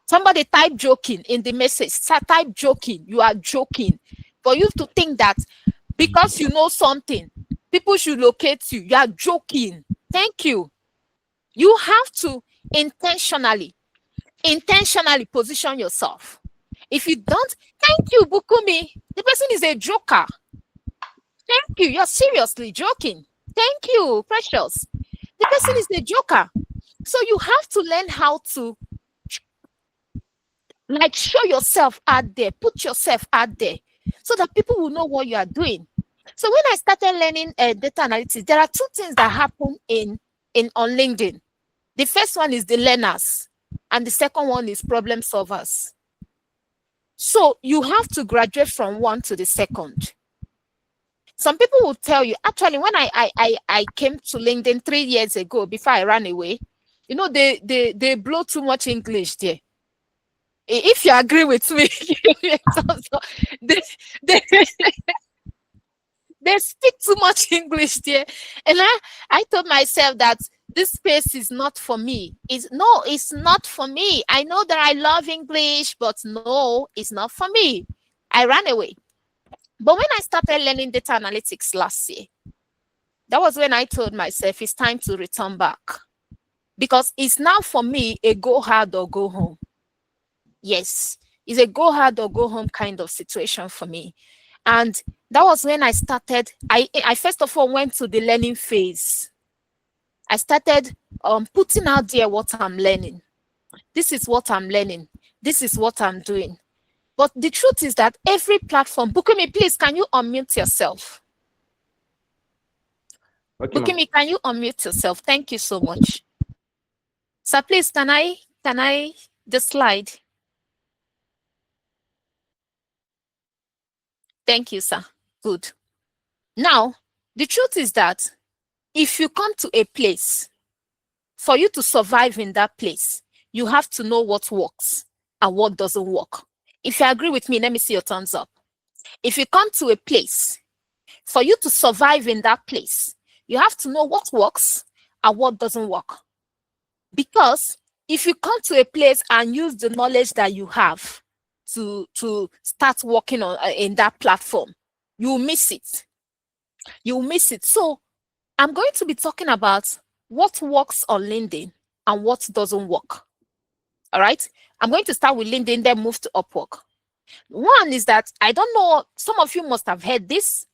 Somebody type joking in the message. Type joking. You are joking. For you to think that because you know something, people should locate you. You are joking. Thank you. You have to intentionally position yourself. If you don't, thank you, Bukumi. The person is a joker. Thank you. You're seriously joking. Thank you, Precious. The person is a joker. So you have to learn how to show yourself out there, put yourself out there so that people will know what you are doing. So when I started learning data analytics, there are two things that happen on LinkedIn. The first one is the learners. and the second one is problem solvers. So you have to graduate from one to the second. Some people will tell you, actually, when I came to LinkedIn 3 years ago, before I ran away, you know, they blow too much English there. If you agree with me, they, they, they speak too much English there. And I told myself that this space is not for me. It's not for me. I know that I love English, but no, it's not for me. I ran away. But when I started learning data analytics last year, that was when I told myself it's time to return back. Because it's now for me a go hard or go home. Yes, it's a go hard or go home kind of situation for me. And that was when I started. I first of all went to the learning phase. I started putting out there what I'm learning. This is what I'm learning. This is what I'm doing. But the truth is that every platform, Bukumi, please, can you unmute yourself? Okay, Bukumi, can you unmute yourself? Thank you so much. So please, can I the slide? Thank you, sir. Good. Now, the truth is that if you come to a place, for you to survive in that place, you have to know what works and what doesn't work. If you agree with me, let me see your thumbs up. If you come to a place, for you to survive in that place, you have to know what works and what doesn't work. Because if you come to a place and use the knowledge that you have to start working on in that platform, you will miss it. You will miss it. So I'm going to be talking about what works on LinkedIn and what doesn't work. All right. I'm going to start with LinkedIn, then move to Upwork. One is that I don't know, some of you must have heard this,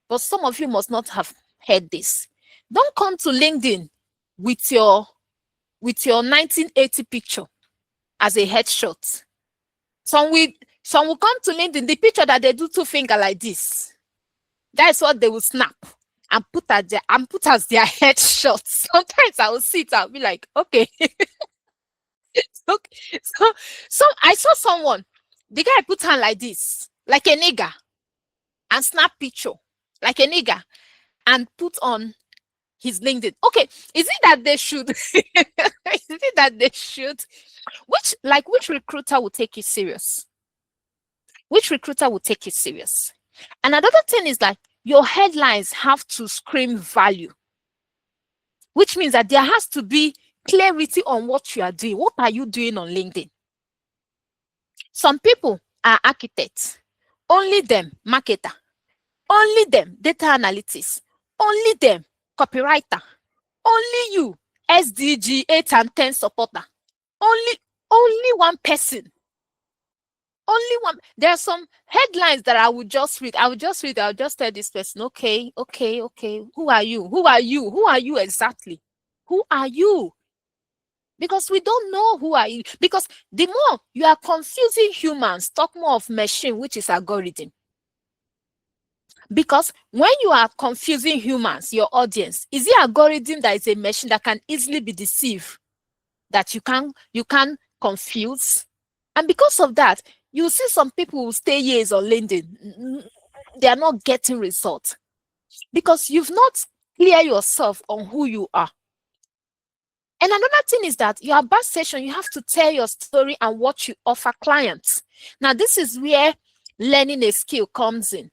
but some of you must not have heard this. Don't come to LinkedIn with your 1980 picture as a headshot. Some will come to LinkedIn, the picture that they do two finger like this. That's what they will snap and put as their headshot. Sometimes I will see it, I'll be like, okay. Okay. So I saw someone, the guy put hand like this, like a nigger, and snap picture like a nigger and put on his LinkedIn. Okay, is it that they should? Is it that they should? Which recruiter will take you serious? Which recruiter will take you serious? And another thing is that your headlines have to scream value, which means that there has to be clarity on what you are doing. What are you doing on LinkedIn? Some people are architects, only them marketer, only them data analytics, only them copywriter, only you SDG 8 and 10 supporter, only one person. Only one. There are some headlines that I would just read. I'll just tell this person, okay. Who are you? Who are you? Who are you exactly? Who are you? Because we don't know who are you. Because the more you are confusing humans, talk more of machine, which is algorithm. Because when you are confusing humans, your audience, is the algorithm that is a machine that can easily be deceived, that you can confuse? And because of that, you see some people who stay years on LinkedIn, they are not getting results because you've not clear yourself on who you are. And another thing is that your about session, you have to tell your story and what you offer clients. Now, this is where learning a skill comes in.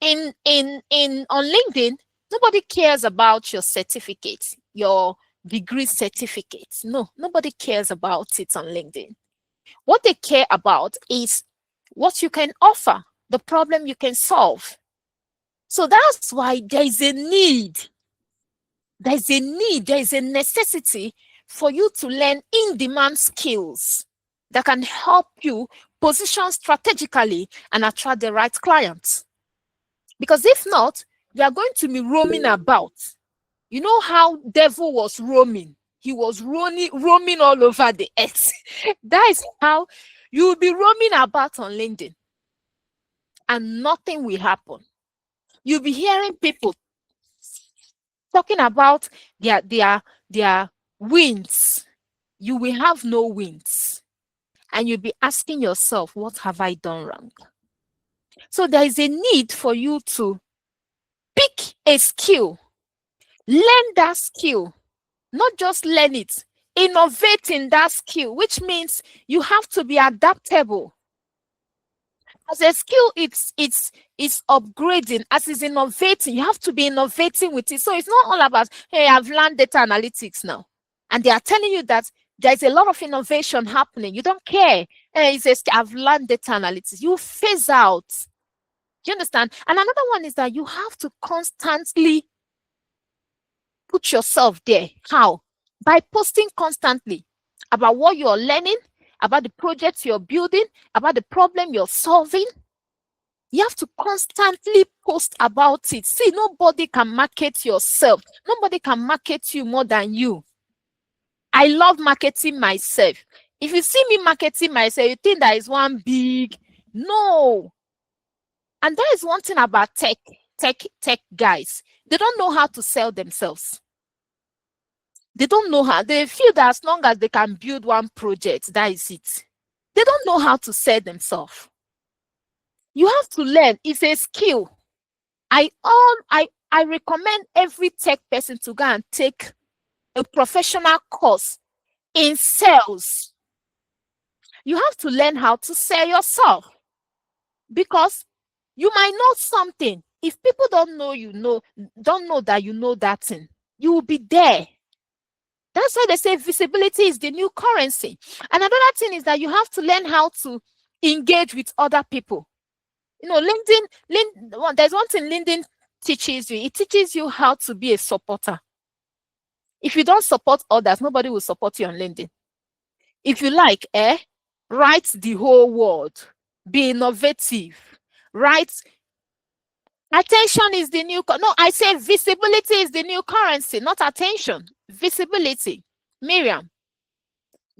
On LinkedIn, nobody cares about your certificate, your degree certificate. No, nobody cares about it on LinkedIn. What they care about is what you can offer, the problem you can solve. So that's why there is a need. There is a necessity for you to learn in-demand skills that can help you position strategically and attract the right clients. Because if not, you are going to be roaming about. You know how devil was roaming? He was roaming all over the earth. That is how you will be roaming about on LinkedIn and nothing will happen. You'll be hearing people talking about their wins. you will have no wins. And you'll be asking yourself, what have I done wrong? So there is a need for you to pick a skill, learn that skill, not just learn it, innovate in that skill, which means you have to be adaptable. As a skill, it's upgrading. As it's innovating, you have to be innovating with it. So it's not all about, hey, I've learned data analytics now, and they are telling you that there's a lot of innovation happening. You don't care. Hey, it says, I've learned data analytics. You phase out. Do you understand? And another one is that you have to constantly put yourself there. How? By posting constantly about what you're learning, about the projects you're building, about the problem you're solving. You have to constantly post about it. See, nobody can market yourself. Nobody can market you more than you. I love marketing myself. If you see me marketing myself, you think that is one big, no. And that is one thing about tech guys. They don't know how to sell themselves. They don't know how. They feel that as long as they can build one project, that is it. They don't know how to sell themselves. You have to learn. It's a skill. I recommend every tech person to go and take a professional course in sales. You have to learn how to sell yourself, because you might know something. If people don't know that you know that thing, you will be there. That's why they say visibility is the new currency. And another thing is that you have to learn how to engage with other people. You know, LinkedIn, there's one thing LinkedIn teaches you. It teaches you how to be a supporter. If you don't support others, nobody will support you on LinkedIn. If you like, write the whole world. Be innovative. Write. Attention is the new, no, I say visibility is the new currency, not attention. Visibility. Miriam,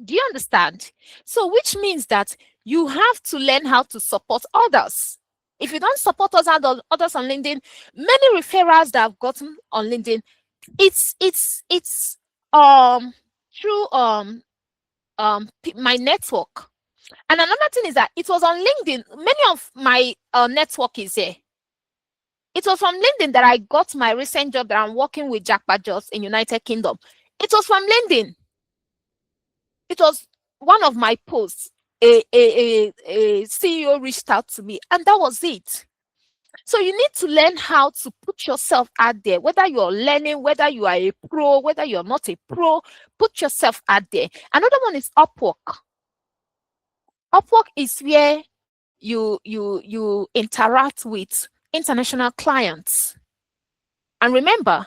do you understand? So which means that you have to learn how to support others. If you don't support others on LinkedIn, many referrals that I've gotten on LinkedIn, it's through my network. And another thing is that it was on LinkedIn. Many of my network is here. It was from LinkedIn that I got my recent job that I'm working with Jackpot Jobs in United Kingdom. It was from LinkedIn. It was one of my posts. A CEO reached out to me, and that was it. So you need to learn how to put yourself out there, whether you're learning, whether you are a pro, whether you're not a pro, put yourself out there. Another one is Upwork. Upwork is where you interact with international clients. And remember,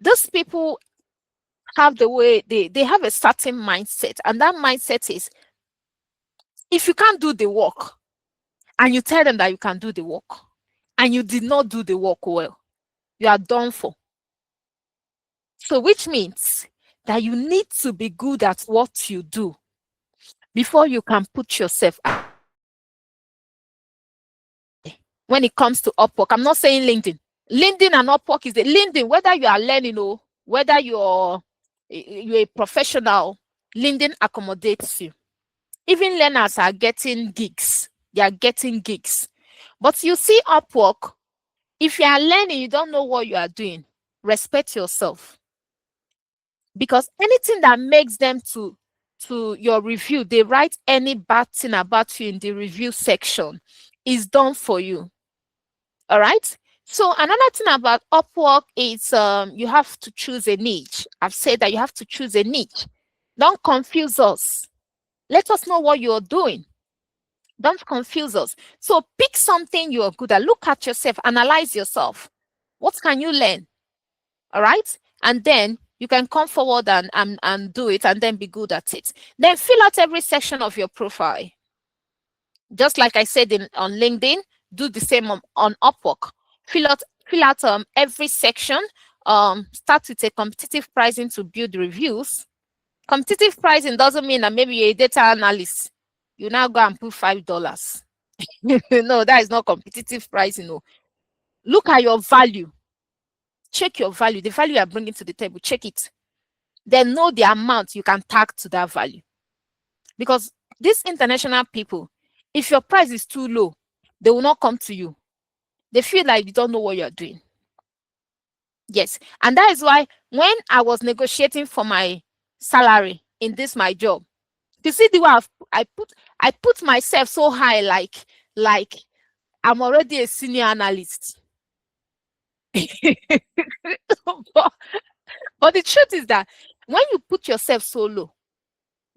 those people have the way they have a certain mindset, and that mindset is, if you can't do the work and you tell them that you can do the work and you did not do the work well, you are done for. So which means that you need to be good at what you do before you can put yourself out. When it comes to Upwork, I'm not saying LinkedIn. LinkedIn and Upwork is the LinkedIn, whether you are learning or whether you're a professional, LinkedIn accommodates you. Even learners are getting gigs. They are getting gigs. But you see Upwork, if you are learning, you don't know what you are doing, respect yourself. Because anything that makes them to your review, they write any bad thing about you in the review section, is done for you. All right. So another thing about Upwork is you have to choose a niche. I've said that you have to choose a niche. Don't confuse us. Let us know what you're doing. Don't confuse us. So pick something you're good at. Look at yourself. Analyze yourself. What can you learn? All right. And then you can come forward and do it and then be good at it. Then fill out every section of your profile. Just like I said on LinkedIn, do the same on Upwork. Fill out every section. Start with a competitive pricing to build reviews. Competitive pricing doesn't mean that maybe you're a data analyst. You now go and put $5. No, that is not competitive pricing. No. Look at your value. Check your value, the value you are bringing to the table. Check it. then know the amount you can tag to that value. Because these international people, if your price is too low, they will not come to you. They feel like you don't know what you're doing. Yes. And that is why when I was negotiating for my salary in this my job, you see the way I put myself so high, like I'm already a senior analyst. But the truth is that when you put yourself so low,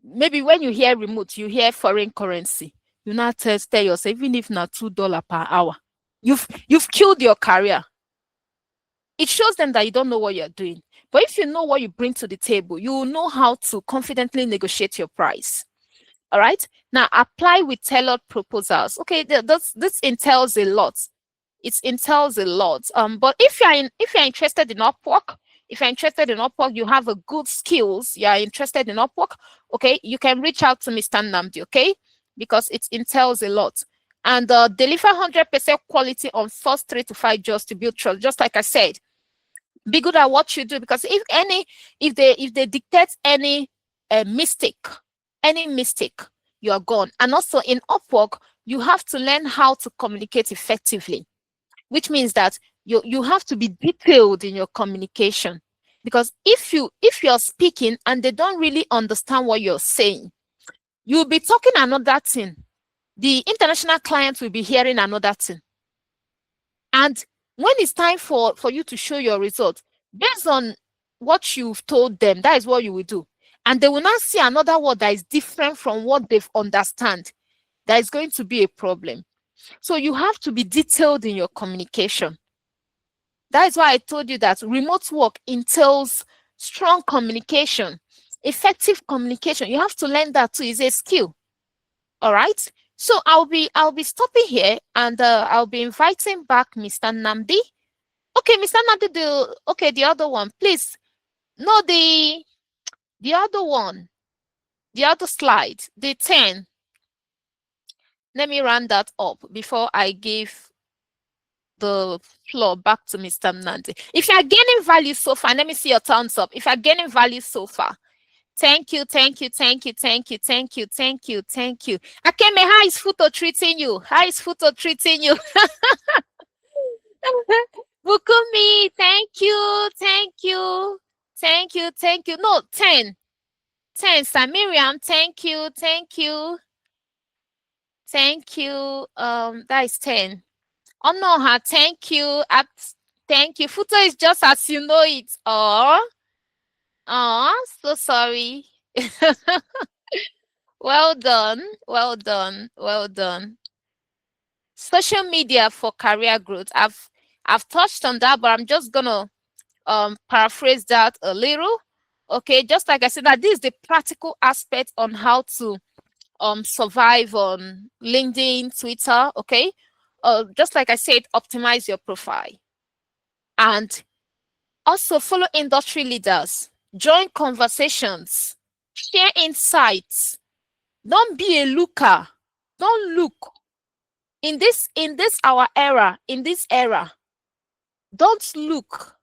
maybe when you hear remote, you hear foreign currency, you now tell yourself, even if not $2 per hour, you've killed your career. It shows them that you don't know what you're doing. But if you know what you bring to the table, you will know how to confidently negotiate your price. All right. Now apply with tailored proposals. Okay, this entails a lot. It entails a lot. But if you're interested in Upwork, you have a good skills, you are interested in Upwork, okay, you can reach out to Mr. Nnamdi, okay, because it entails a lot. And deliver 100% quality on first 3 to 5 jobs to build trust. Just like I said, be good at what you do, because if they dictate any mistake, you are gone. And also in Upwork, you have to learn how to communicate effectively, which means that you have to be detailed in your communication. Because if you're speaking and they don't really understand what you're saying, you'll be talking another thing. The international clients will be hearing another thing. And when it's time for you to show your results, based on what you've told them, that is what you will do. And they will not see another word that is different from what they've understand. That is going to be a problem. So you have to be detailed in your communication. That is why I told you that remote work entails strong communication, effective communication. You have to learn that too. It's a skill. All right. So I'll be stopping here, and I'll be inviting back Mr. Nnamdi. Okay, Mr. Nnamdi, the other one, please. No, the other one, the other slide, the 10. Let me run that up before I give the floor back to Mr. Nnamdi. If you are gaining value so far, let me see your thumbs up. If you are gaining value so far, thank you, thank you, thank you, thank you, thank you, thank you, thank you. Akeme, how is Futo treating you? How is Futo treating you? Bukumi, thank you, thank you, thank you, thank you. No, 10. Samiriam, thank you, thank you. Thank you. That is 10. Onoha, thank you. Thank you. Futo is just as you know it. So sorry. Well done. Well done. Well done. Social media for career growth. I've touched on that, but I'm just gonna paraphrase that a little. Okay, just like I said, that this is the practical aspect on how to survive on LinkedIn, Twitter. Okay, just like I said, optimize your profile, and also follow industry leaders, join conversations, share insights. Don't be a looker. Don't look. In this era, don't look.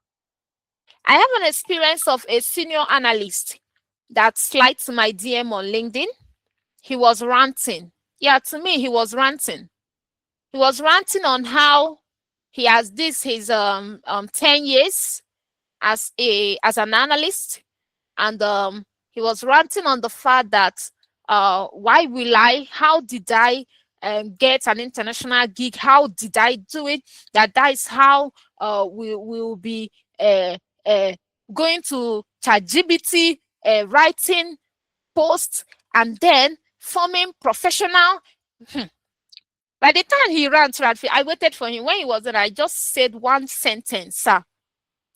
I have an experience of a senior analyst that slid to my DM on LinkedIn. He was ranting. Yeah, to me, he was ranting. He was ranting on how he has his 10 years as an analyst, and he was ranting on the fact that how did I get an international gig? How did I do it? That is how we will be going to ChatGPT, writing posts, and then forming professional. By the time he ran to I waited for him. When he was there, I just said one sentence, sir.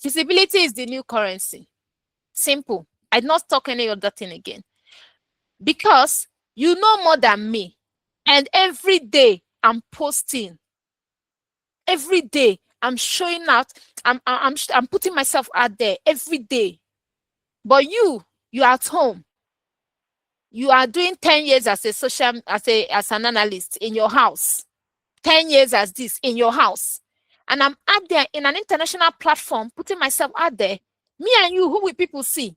Visibility is the new currency. Simple. I did not talk any other thing again. Because you know more than me. And every day I'm posting. Every day I'm showing out. I'm putting myself out there every day. But you're at home. You are doing 10 years as an analyst in your house. 10 years as this in your house. And I'm out there in an international platform, putting myself out there. Me and you, who will people see?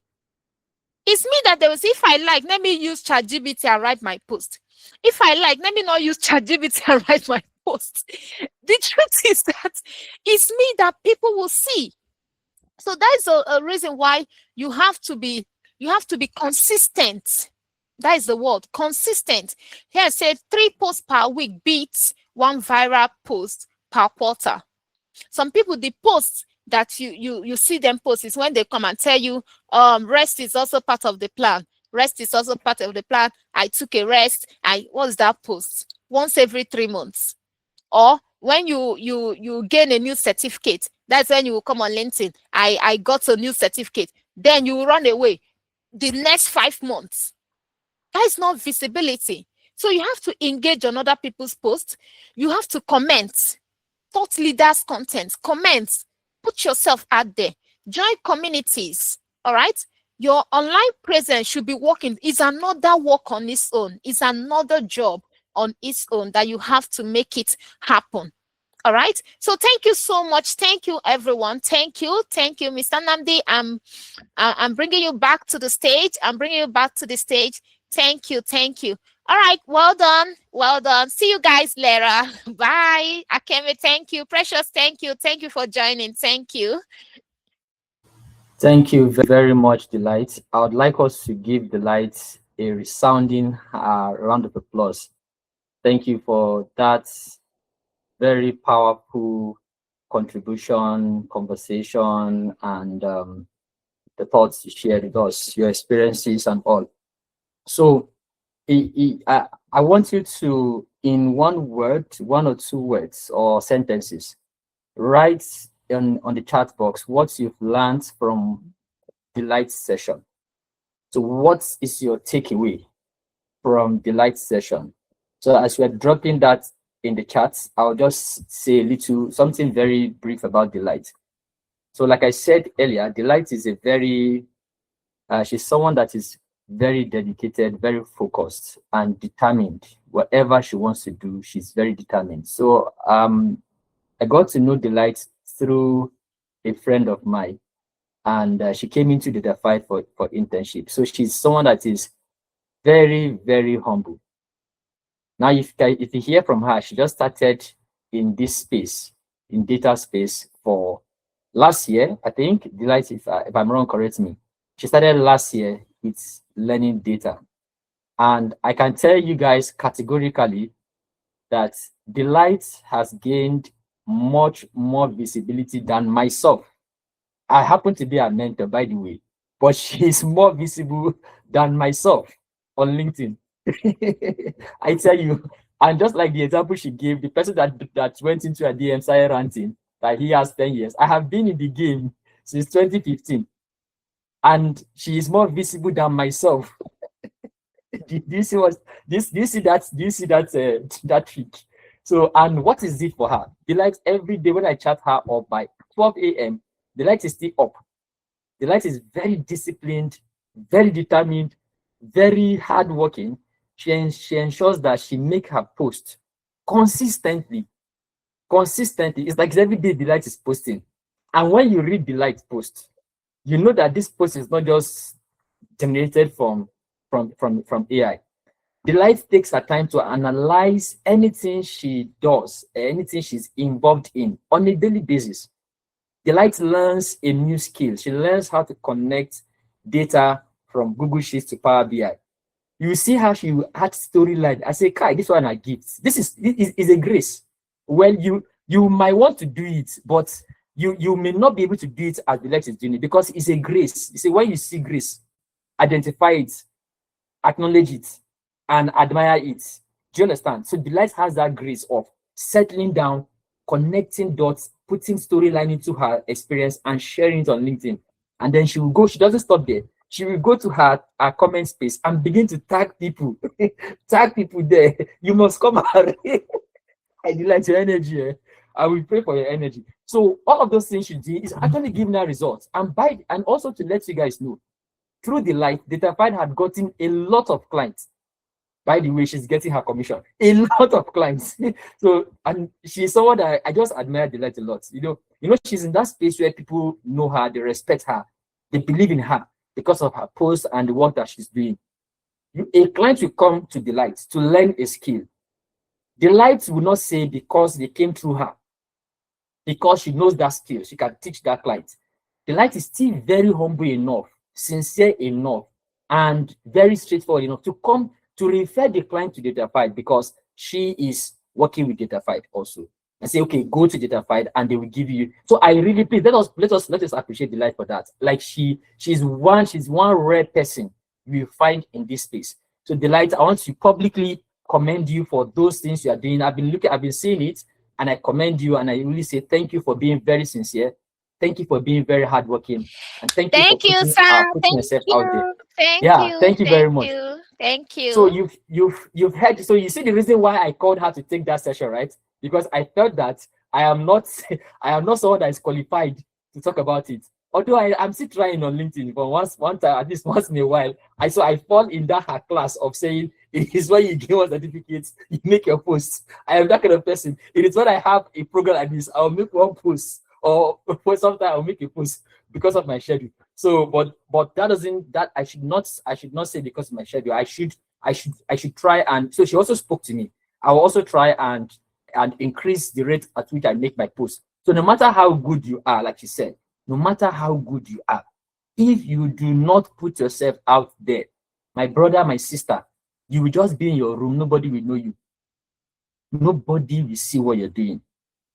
It's me that they will say, if I like, let me use ChatGPT and write my post. If I like, let me not use ChatGPT and write my post. The truth is that it's me that people will see. So that is a reason why you have to be consistent. That is the word, consistent. Here I said 3 posts per week beats 1 viral post per quarter. Some people, the posts that you see them post is when they come and tell you, rest is also part of the plan. Rest is also part of the plan. I took a rest. What's that post? Once every 3 months. Or when you gain a new certificate, that's when you will come on LinkedIn. I got a new certificate. Then you will run away the next 5 months. That is not visibility. So you have to engage on other people's posts. You have to comment. Thought leaders content, comment, put yourself out there, join communities. All right, your online presence should be working. It's another work on its own. It's another job on its own that you have to make it happen. All right, so thank you so much. Thank you, everyone. Thank you, Mr. Namdi. I'm bringing you back to the stage. Thank you. All right, well done. See you guys later. Bye. Akemi, thank you. Precious, thank you for joining. Thank you. Thank you very much, Delight. I would like us to give Delight a resounding round of applause. Thank you for that very powerful contribution, conversation, and the thoughts you shared with us, your experiences and all. So I want you to, in one word, 1 or 2 words or sentences, write on the chat box what you've learned from Delight session. So what is your takeaway from Delight session? So as we're dropping that in the chat, I'll just say something very brief about Delight. So like I said earlier, Delight is she's someone that is very dedicated, very focused and determined. Whatever she wants to do, she's very determined. So I got to know Delight through a friend of mine, and she came into the Datafied for internship. So she's someone that is very, very humble. Now, if you hear from her, she just started in this space, in data space, for last year, I think. Delight, if I'm wrong, correct me. She started last year with learning data. And I can tell you guys categorically that Delight has gained much more visibility than myself. I happen to be a mentor, by the way, but she is more visible than myself on LinkedIn. I tell you, and just like the example she gave, the person that went into a DM started ranting that he has 10 years. I have been in the game since 2015, and she is more visible than myself. Do you see that trick? So, and what is it for her? Delight, every day when I chat her up by 12 a.m., Delight is still up. Delight is very disciplined, very determined, very hardworking. She ensures that she make her post consistently. It's like every day Delight is posting. And when you read Delight post, you know that this post is not just generated from AI. Delight takes her time to analyze anything she does, anything she's involved in on a daily basis. Delight learns a new skill. She learns how to connect data from Google Sheets to Power BI. You see how she will add storyline. I say, Kai, this one I gift. This is a grace. Well, you might want to do it, but you may not be able to do it as Delight is doing it because it's a grace. You see, when you see grace, identify it, acknowledge it, and admire it. Do you understand? So Delight has that grace of settling down, connecting dots, putting storyline into her experience and sharing it on LinkedIn. And then she doesn't stop there. She will go to her comment space and begin to tag people. Tag people there. You must come out. I delight your energy. I will pray for your energy. So all of those things she did is actually giving her results. And also to let you guys know, through Delight, Datafied had gotten a lot of clients. By the way, she's getting her commission. A lot of clients. So, and she's someone that I just admire Delight a lot. You know, she's in that space where people know her, they respect her, they believe in her. because of her post and the work that she's doing. A client will come to Delight to learn a skill. Delight will not say because they came through her, because she knows that skill, she can teach that client. Delight is still very humble enough, sincere enough, and very straightforward enough to come to refer the client to Datafied because she is working with Datafied also. And say, okay, go to Datafied and they will give you. So I really please let us appreciate Delight for that. Like she's one rare person you will find in this space. So Delight, I want to publicly commend you for those things you are doing. I've been seeing it, and I commend you, and I really say thank you for being very sincere. Thank you for being very hardworking, and thank you for Thank you, putting sir. putting Thank yourself out there. you. Thank Yeah, you. thank you very Thank much. you. Thank you. So you've heard. So you see the reason why I called her to take that session, right? Because I felt that I am not someone that is qualified to talk about it. Although I'm still trying on LinkedIn, but one time, at least once in a while, I fall in that her class of saying it is when you give us certificates, you make your post. I am that kind of person. It is when I have a program like this, I'll make one post, or for sometimes I'll make a post because of my schedule. So, but that I should not say because of my schedule. I should try. And so she also spoke to me. I will also try and increase the rate at which I make my post. So no matter how good you are, like she said, no matter how good you are, if you do not put yourself out there, my brother, my sister, you will just be in your room. Nobody will know you. Nobody will see what you're doing.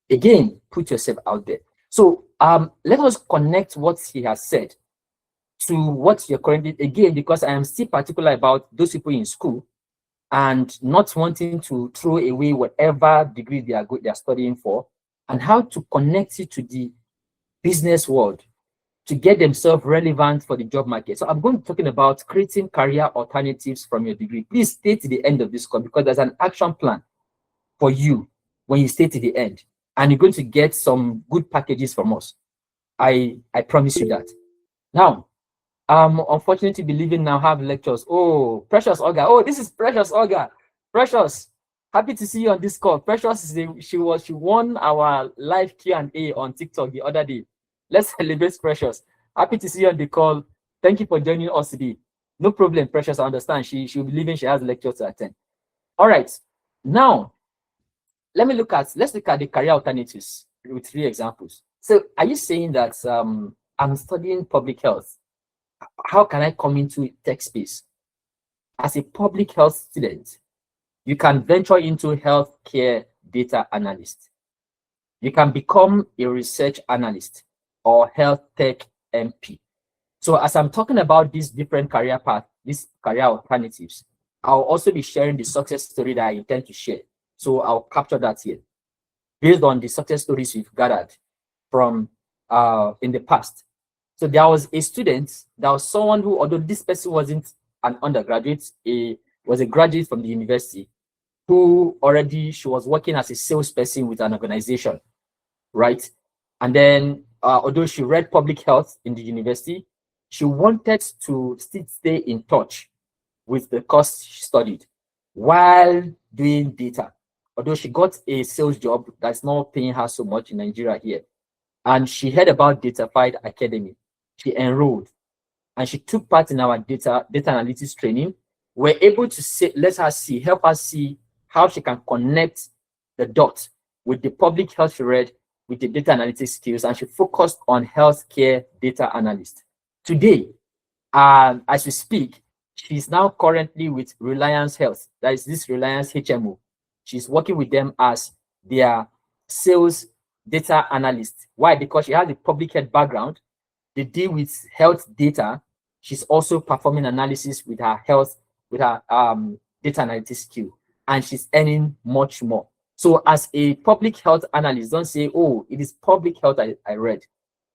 Again, put yourself out there. So let us connect what he has said to what you're currently, again, because I am still particular about those people in school and not wanting to throw away whatever degree they are studying for, and how to connect it to the business world to get themselves relevant for the job market. So I'm going to be talking about creating career alternatives from your degree. Please stay to the end of this call because there's an action plan for you when you stay to the end, and you're going to get some good packages from us. I promise you that. Now, unfortunately, believing now have lectures. Oh, Precious Olga. Oh, this is Precious Olga. Precious, happy to see you on this call. Precious she won our live Q&A on TikTok the other day. Let's celebrate Precious. Happy to see you on the call. Thank you for joining us today. No problem, Precious. I understand. She'll be leaving. She has lectures to attend. All right. Now, let's look at the career alternatives with 3 examples. So, are you saying that I'm studying public health? How can I come into tech space? As a public health student, you can venture into healthcare data analyst. You can become a research analyst or health tech MP. So as I'm talking about these different career paths, these career alternatives, I'll also be sharing the success story that I intend to share. So I'll capture that here based on the success stories we've gathered from in the past. So there was a student, there was someone who, although this person wasn't an undergraduate, was a graduate from the university, who already, she was working as a salesperson with an organization, right? And then, although she read public health in the university, she wanted to still stay in touch with the course she studied while doing data. Although she got a sales job that's not paying her so much in Nigeria here. And she heard about Datafied Academy. She enrolled and she took part in our data analytics training. We're able to help her see how she can connect the dots with the public health she read with the data analytics skills, and she focused on healthcare data analyst. Today, as we speak, she's now currently with Reliance Health. That is this Reliance HMO. She's working with them as their sales data analyst. Why? Because she has a public health background. They deal with health data. She's also performing analysis with her data analytics skill, and she's earning much more. So as a public health analyst, don't say, oh, it is public health I read.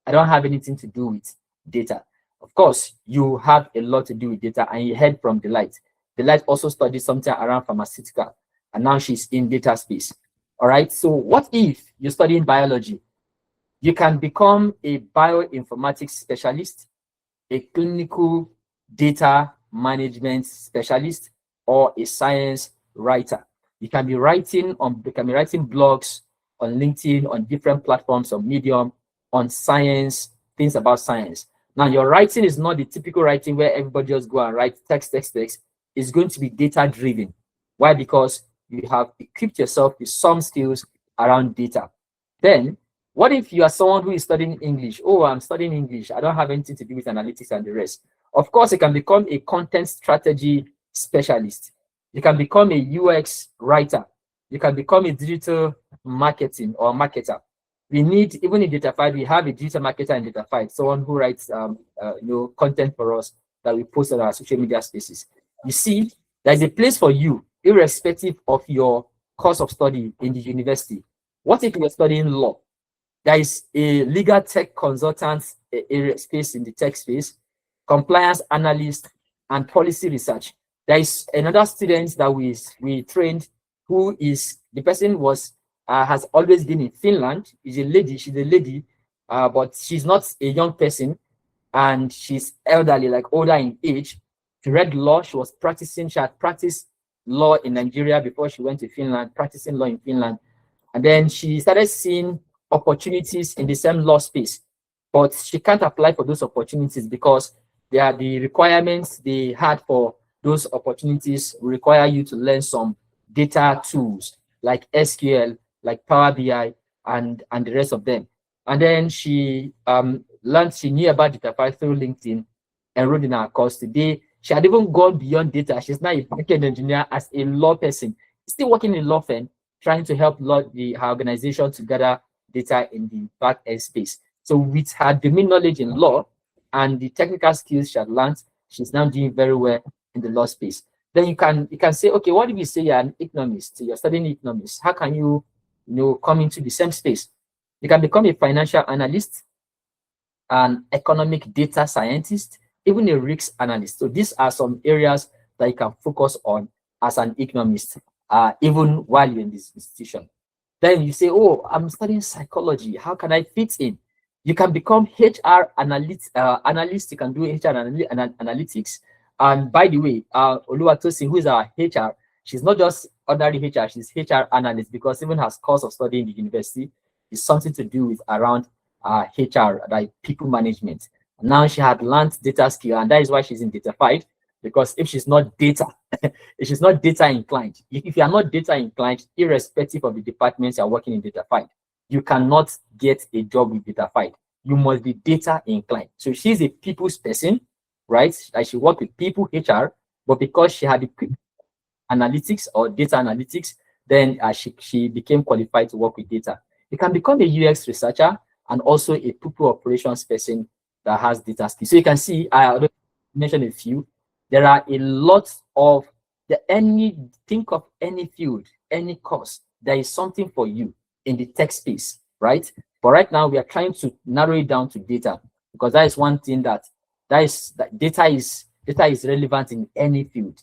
I don't have anything to do with data. Of course, you have a lot to do with data, and you heard from Delight. Delight also studied something around pharmaceutical, and now she's in data space. All right, so what if you're studying biology? You can become a bioinformatics specialist, a clinical data management specialist, or a science writer. You can be writing blogs on LinkedIn, on different platforms, on Medium, on science, things about science. Now, your writing is not the typical writing where everybody just go and write text. It's going to be data-driven. Why? Because you have equipped yourself with some skills around data. Then, what if you are someone who is studying English? Oh, I'm studying English. I don't have anything to do with analytics and the rest. Of course, you can become a content strategy specialist. You can become a UX writer. You can become a digital marketing or marketer. We need, even in Datafied, we have a digital marketer in Datafied, someone who writes content for us that we post on our social media spaces. You see, there's a place for you, irrespective of your course of study in the university. What if you're studying law? There is a legal tech consultant area space in the tech space, compliance analyst, and policy research. There is another student that we trained who is, the person was has always been in Finland. She's a lady, but she's not a young person, and she's elderly, like older in age. She read law. She had practiced law in Nigeria before she went to Finland, practicing law in Finland. And then she started seeing opportunities in the same law space, but she can't apply for those opportunities because the requirements they had for those opportunities require you to learn some data tools like SQL, like Power BI, and the rest of them. And then she she knew about Datafied through LinkedIn, enrolled in our course. Today, she had even gone beyond data. She's now a backend engineer as a law person, still working in law firm, trying to help her organization to gather data in the back end space. So with her domain knowledge in law and the technical skills she had learned, she's now doing very well in the law space. Then you can say, okay, what if you say you're an economist, you're studying economics? How can you come into the same space? You can become a financial analyst, an economic data scientist, even a risk analyst. So these are some areas that you can focus on as an economist, even while you're in this institution. Then you say, oh, I'm studying psychology. How can I fit in? You can become HR analyst. You can do HR analytics. And by the way, Oluwatosin, who is our HR, she's not just ordinary HR, she's HR analyst, because even her course of study in the university is something to do with around HR, like people management. Now she had learned data skill, and that is why she's in Datafied, because if she's not data, if she's not data inclined, if you are not data inclined, irrespective of the departments you're working in Datafied, you cannot get a job with Datafied. You must be data inclined. So she's a people's person, right? Like she worked with people, HR, but because she had analytics or data analytics, then she became qualified to work with data. You can become a UX researcher and also a people operations person that has data skills. So you can see, I mentioned a few. There are a lot of think of any field, any course, there is something for you in the tech space, right? But right now we are trying to narrow it down to data, because that is one thing that data is relevant in any field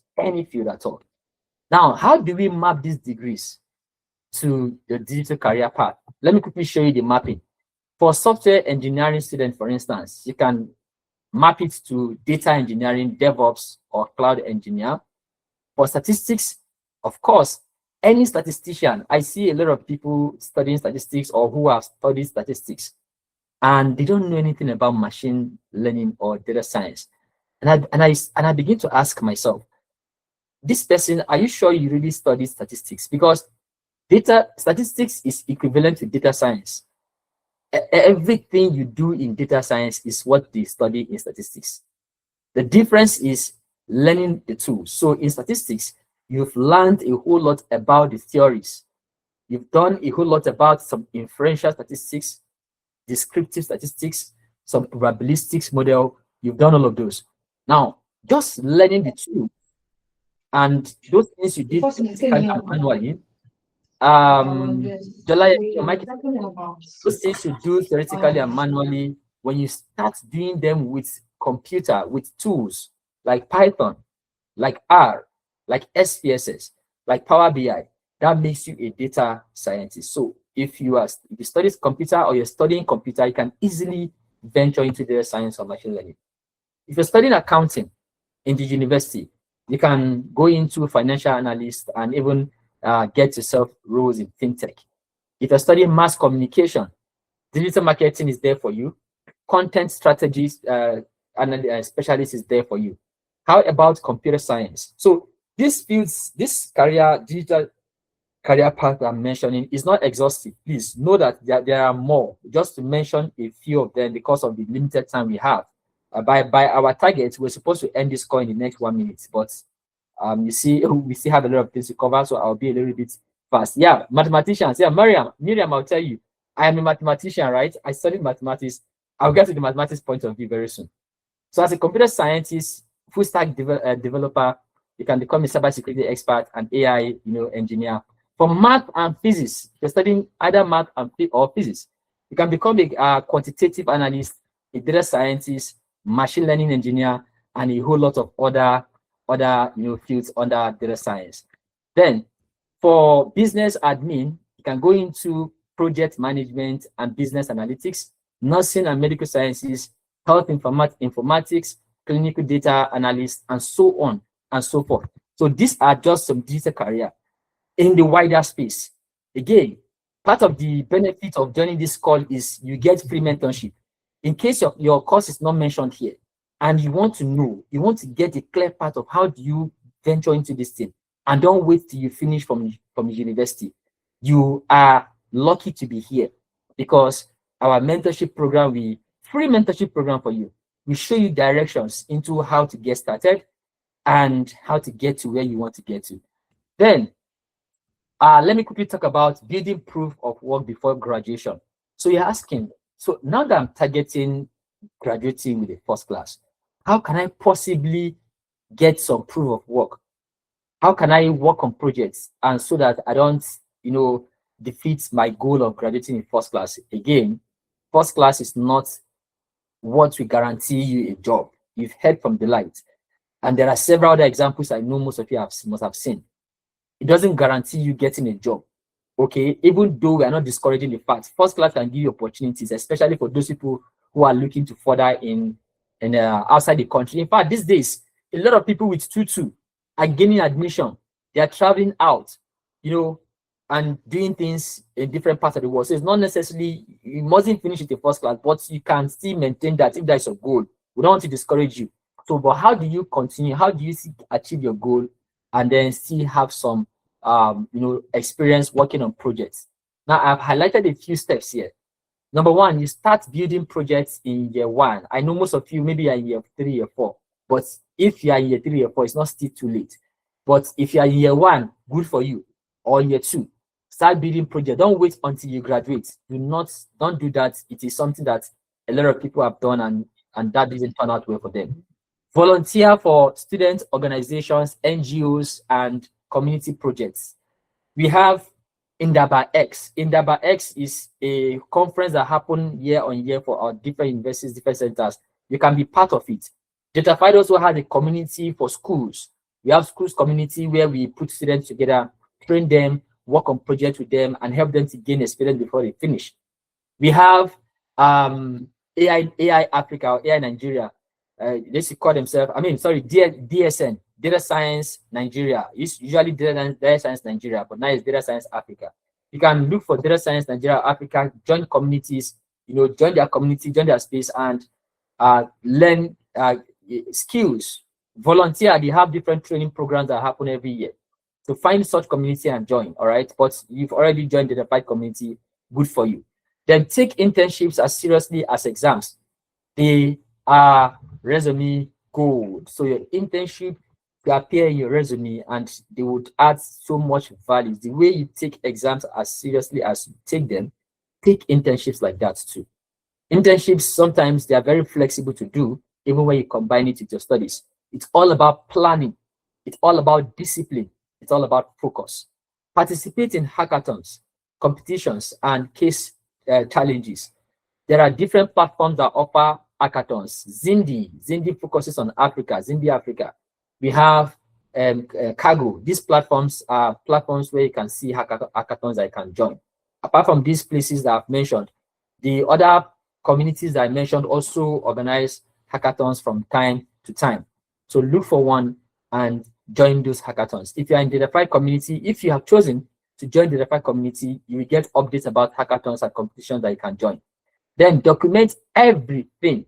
at all. Now, how do we map these degrees to the digital career path? Let me quickly show you the mapping. For software engineering students, for instance, you can map it to data engineering, DevOps, or cloud engineer. For statistics, of course, any statistician, I see a lot of people studying statistics or who have studied statistics, and they don't know anything about machine learning or data science. And I begin to ask myself, this person, are you sure you really studied statistics? Because statistics is equivalent to data science. Everything you do in data science is what they study in statistics. The difference is learning the tools. So in statistics, you've learned a whole lot about the theories. You've done a whole lot about some inferential statistics, descriptive statistics, some probabilistics model. You've done all of those. Now, just learning the tool and those things you did manually. Those things you do theoretically and manually, when you start doing them with computer, with tools like Python, like R, like SPSS, like Power BI, that makes you a data scientist. So if you study computer or you're studying computer, you can easily venture into data science or machine learning. If you're studying accounting in the university, you can go into financial analyst and even get yourself roles in fintech. If you're studying mass communication, digital marketing is there for you. content strategies specialist is there for you. How about computer science? So this fields, this digital career path I'm mentioning is not exhaustive. Please know that there are more. Just to mention a few of them because of the limited time we have. By our target, we're supposed to end this call in the next 1 minute, but you see, we still have a lot of things to cover, so I'll be a little bit fast. Yeah, mathematicians. Yeah, Miriam, I'll tell you, I am a mathematician, right? I studied mathematics. I'll get to the mathematics point of view very soon. So as a computer scientist, full stack developer, you can become a cybersecurity expert and AI, engineer. For math and physics, you're studying either math or physics. You can become a quantitative analyst, a data scientist, machine learning engineer, and a whole lot of other fields under data science. Then for business admin, you can go into project management and business analytics, nursing and medical sciences, health informatics, clinical data analyst, and so on and so forth. So these are just some digital career in the wider space. Again, part of the benefit of joining this call is you get free mentorship. In case your course is not mentioned here, and you want to get a clear path of how do you venture into this thing, and don't wait till you finish from university. You are lucky to be here because our mentorship program, free mentorship program for you. We show you directions into how to get started and how to get to where you want to get to. Then, let me quickly talk about building proof of work before graduation. So you're asking, so now that I'm targeting graduating with a first class, how can I possibly get some proof of work? How can I work on projects and so that I don't, defeat my goal of graduating in first class? Again, first class is not what will guarantee you a job. You've heard from the light. And there are several other examples I know most of you must have seen. It doesn't guarantee you getting a job. Okay, even though we are not discouraging the fact, first class can give you opportunities, especially for those people who are looking to further in outside the country. In fact, these days, a lot of people with 2-2 are gaining admission. They are traveling out, and doing things in different parts of the world. So it's not necessarily, you mustn't finish with the first class, but you can still maintain that if that is your goal. We don't want to discourage you. So, but how do you continue? How do you achieve your goal and then still have some, experience working on projects? Now, I've highlighted a few steps here. Number one, you start building projects in year 1. I know most of you maybe are in year 3, year 4, but if you are in year 3, year 4, it's not still too late. But if you are in year 1, good for you, or year 2, start building projects. Don't wait until you graduate. Don't do that. It is something that a lot of people have done and that didn't turn out well for them. Volunteer for student organizations, NGOs, and community projects. We have Indaba X. Indaba X is a conference that happens year on year for our different universities, different centers. You can be part of it. Datafied also has a community for schools. We have schools community where we put students together, train them, work on projects with them, and help them to gain experience before they finish. We have AI Africa or AI Nigeria. They should call themselves, DSN, Data Science Nigeria. It's usually Data Science Nigeria, but now it's Data Science Africa. You can look for Data Science Nigeria, Africa, join communities, join their community, join their space, and learn skills. Volunteer. They have different training programs that happen every year. So find such community and join, all right? But you've already joined the Datafied community, good for you. Then take internships as seriously as exams. They are resume gold. So your internship will appear in your resume and they would add so much value. The way you take exams as seriously as you take them, take internships like that too. Internships, sometimes they are very flexible to do, even when you combine it with your studies. It's all about planning. It's all about discipline. It's all about focus. Participate in hackathons, competitions, and case challenges. There are different platforms that offer hackathons. Zindi focuses on Africa, Zindi Africa. We have Cargo. These platforms are platforms where you can see hackathons that you can join. Apart from these places that I've mentioned, the other communities that I mentioned also organize hackathons from time to time. So look for one and join those hackathons. If you're in the Datafied community, if you have chosen to join the Datafied community, you will get updates about hackathons and competitions that you can join. Then document everything.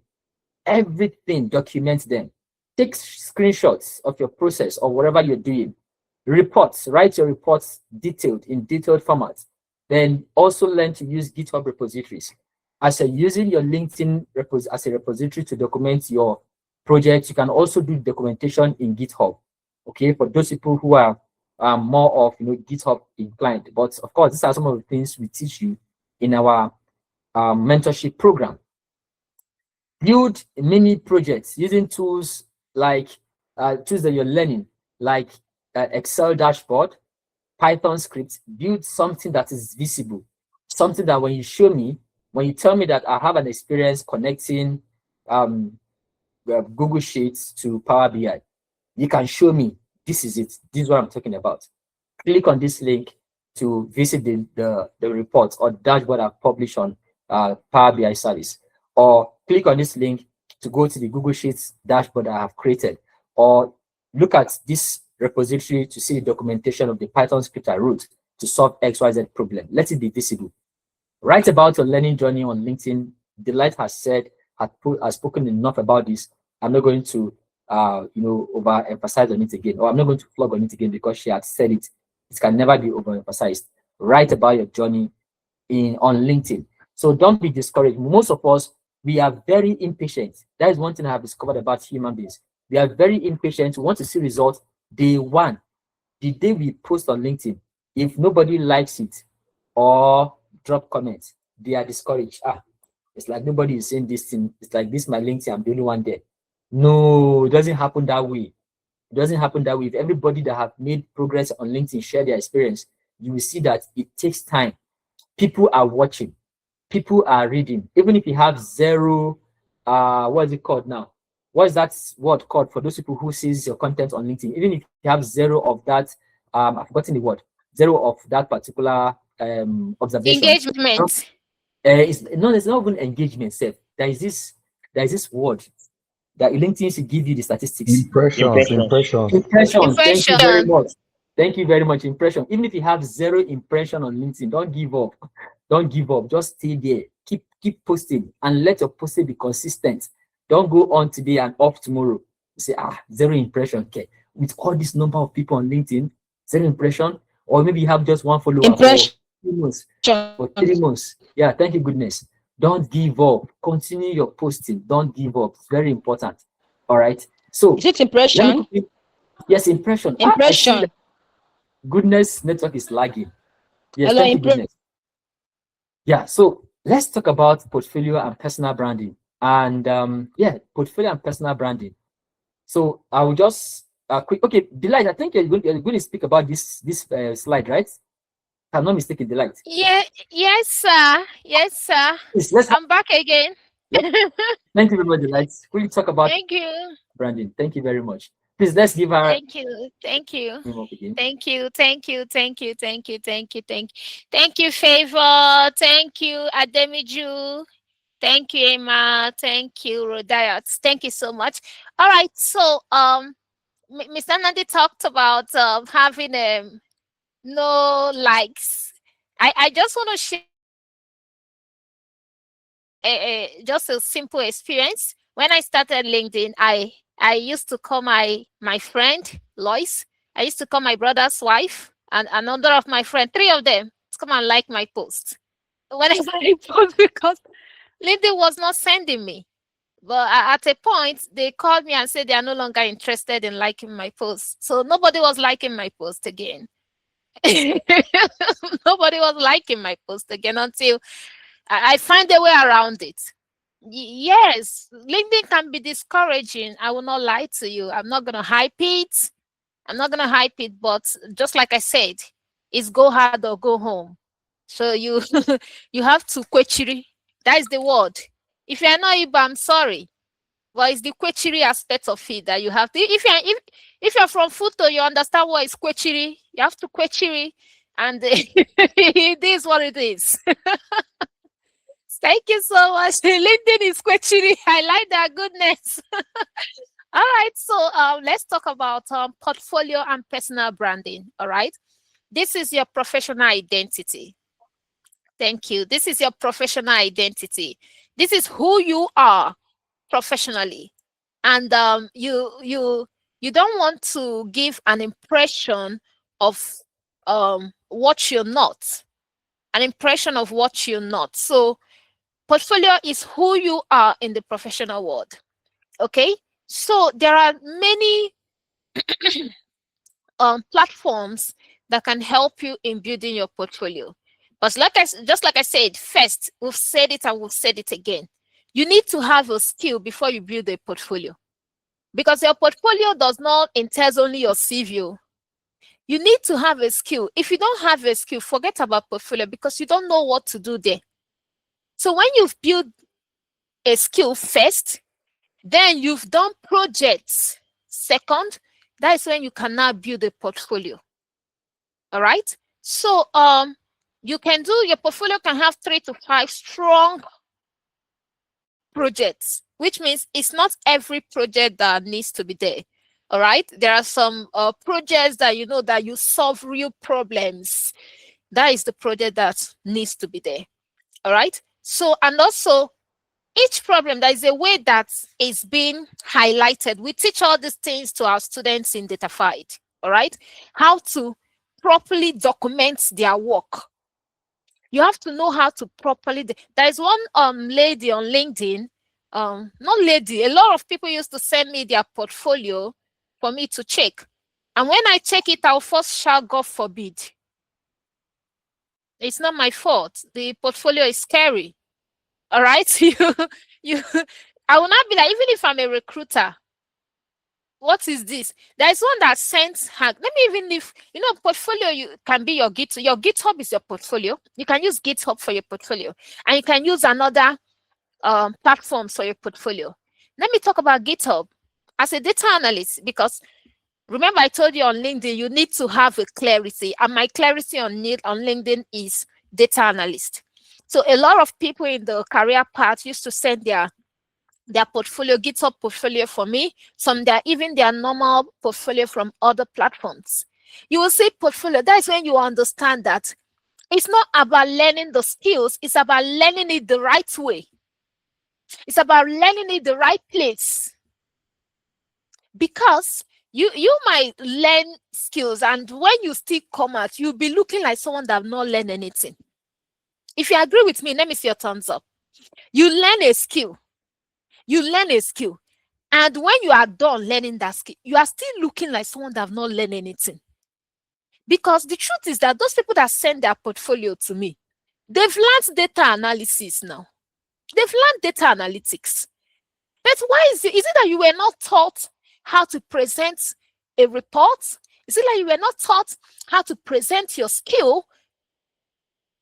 Document them. Take screenshots of your process or whatever you're doing. Reports, write your reports in detailed format. Then also learn to use GitHub repositories. As you're using your LinkedIn as a repository to document your project, you can also do documentation in GitHub. Okay, for those people who are more of GitHub inclined. But of course, these are some of the things we teach you in our mentorship program. Build mini projects using tools like tools that you're learning, like Excel dashboard, Python scripts. Build something that is visible, something that when you show me, when you tell me that I have an experience connecting Google Sheets to Power BI, you can show me this is it. This is what I'm talking about. Click on this link to visit the report or dashboard I've published on Power BI service, or click on this link to go to the Google Sheets dashboard I have created, or look at this repository to see the documentation of the Python script I wrote to solve XYZ problem. Let it be visible. Write about your learning journey on LinkedIn. Delight has spoken enough about this. I'm not going to overemphasize on it again, or I'm not going to flog on it again because she had said it. It can never be overemphasized. Write about your journey on LinkedIn. So don't be discouraged. Most of us, we are very impatient. That is one thing I have discovered about human beings. We are very impatient. We want to see results day one. The day we post on LinkedIn, if nobody likes it or drop comments, they are discouraged. It's like nobody is saying this thing. It's like this my LinkedIn, I'm the only one there. No, it doesn't happen that way. It doesn't happen that way. If everybody that have made progress on LinkedIn share their experience, you will see that it takes time. People are watching. People are reading. Even if you have zero, what is it called now? What is that word called for those people who sees your content on LinkedIn? Even if you have zero of that, I've forgotten the word, zero of that particular observation. Engagement. It's not even engagement, self. There is this word that LinkedIn should give you the statistics. Impression. Thank you very much. Thank you very much. Impression. Even if you have zero impression on LinkedIn, don't give up. Don't give up. Just stay there. Keep posting and let your posting be consistent. Don't go on today and off tomorrow. You say, zero impression. Okay. With all this number of people on LinkedIn, zero impression, or maybe you have just one follower for 3 months. For 3 months. Yeah, thank you, goodness. Don't give up. Continue your posting. Don't give up. It's very important. All right. So is it impression? Yes, impression. Impression. Goodness network is lagging. Yes, Hello, thank you, goodness. Yeah, so let's talk about portfolio and personal branding. And portfolio and personal branding. So I will just quick. Okay, Delight, I think you're going to speak about this slide, right? If I'm not mistaken, Delight. Yeah, yes, sir. Yes, sir. Yes, I'm back again. Thank you very much, Delight. Will you talk about branding? Thank you very much. Please, let's give her. Thank you. Thank you, Favor. Thank you, Ademiju. Thank you, Emma. Thank you, Rodiot. Thank you so much. All right. So, Mr. Nandi talked about having no likes. I just want to share just a simple experience. When I started LinkedIn, I used to call my friend Lois. I used to call my brother's wife and another of my friends, 3 of them, to come and like my post. Whenever I post, because LinkedIn was not sending me. But at a point, they called me and said they are no longer interested in liking my post. So nobody was liking my post again. Nobody was liking my post again until I find a way around it. Yes, LinkedIn can be discouraging. I will not lie to you. I'm not going to hype it. But just like I said, it's go hard or go home. So you you have to kwechiri. That is the word. If you're not Igbo, I'm sorry. But it's the kwechiri aspect of it that you have to. If you're from Futo, you understand what is kwechiri. You have to kwechiri. And it is what it is. Thank you so much. LinkedIn is kwechiri. I like that, goodness. All right, so let's talk about portfolio and personal branding. All right, this is your professional identity. Thank you. This is your professional identity. This is who you are professionally. And you don't want to give an impression of what you're not. An impression of what you're not. So portfolio is who you are in the professional world. Okay? So there are many platforms that can help you in building your portfolio. But just like I said, first, we've said it and we've said it again. You need to have a skill before you build a portfolio. Because your portfolio does not entail only your CV. You need to have a skill. If you don't have a skill, forget about portfolio because you don't know what to do there. So when you've built a skill first, then you've done projects second, that is when you can now build a portfolio. All right. So you can do your portfolio can have 3 to 5 strong projects, which means it's not every project that needs to be there. All right. There are some projects that you know that you solve real problems. That is the project that needs to be there. All right. So, and also each problem, there is a way that is being highlighted. We teach all these things to our students in Datafied. All right. How to properly document their work. You have to know how to properly. There is one lady on LinkedIn. Not lady. A lot of people used to send me their portfolio for me to check, and when I check it, I'll first shout, "God forbid." It's not my fault. The portfolio is scary. All right. I will not be like, even if I'm a recruiter, what is this? There's one that sends her. Let me even leave, portfolio you can be your GitHub. Your GitHub is your portfolio. You can use GitHub for your portfolio. And you can use another platforms for your portfolio. Let me talk about GitHub as a data analyst, because remember I told you on LinkedIn, you need to have a clarity. And my clarity on LinkedIn is data analyst. So a lot of people in the career path used to send their portfolio, GitHub portfolio for me. Some even their normal portfolio from other platforms. You will see portfolio. That is when you understand that it's not about learning the skills. It's about learning it the right way. It's about learning it the right place. Because you might learn skills, and when you still come out, you'll be looking like someone that have not learned anything. If you agree with me, let me see your thumbs up. You learn a skill. And when you are done learning that skill, you are still looking like someone that have not learned anything. Because the truth is that those people that send their portfolio to me, they've learned data analysis now. They've learned data analytics. But why is it that you were not taught how to present a report? Is it like you were not taught how to present your skill?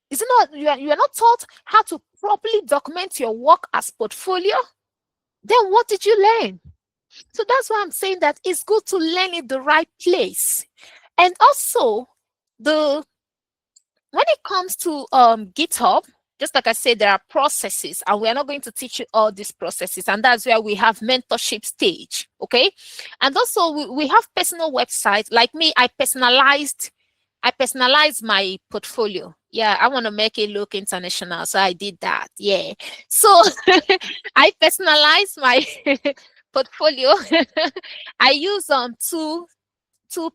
Is it not you are not taught how to properly document your work as portfolio? Then what did you learn? So that's why I'm saying that it's good to learn in the right place. And also, when it comes to GitHub, just like I said, there are processes, and we're not going to teach you all these processes. And that's where we have mentorship stage. Okay. And also we have personal websites. Like me, I personalized my portfolio. Yeah, I want to make it look international. So I did that. Yeah. So I personalized my portfolio. I use two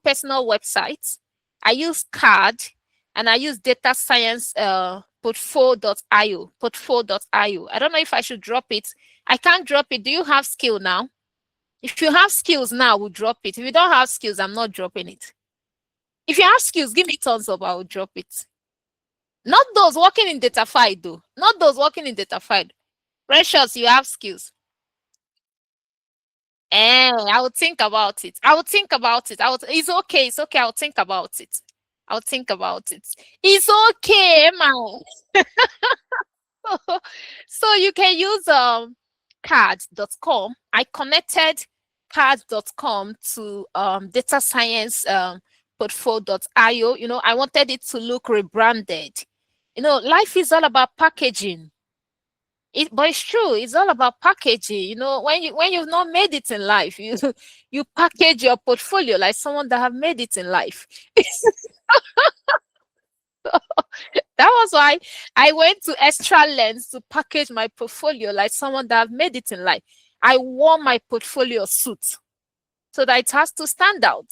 personal websites. I use Card, and I use data science portfolio.io. Portfolio.io. I don't know if I should drop it. I can't drop it. Do you have skill now? If you have skills now, we'll drop it. If you don't have skills, I'm not dropping it. If you have skills, give me thumbs up. I will drop it. Not those working in Datafied, though. Not those working in Datafied. Precious, you have skills. I would think about it. It's okay. It's okay. I'll think about it. It's okay, man. So you can use cards.com. I connected cards.com to data science portfolio.io. I wanted it to look rebranded. Life is all about packaging. But it's true, it's all about packaging. When you've not made it in life, you package your portfolio like someone that have made it in life. That was why I went to extra lengths to package my portfolio like someone that made it in life. I wore my portfolio suit so that it has to stand out.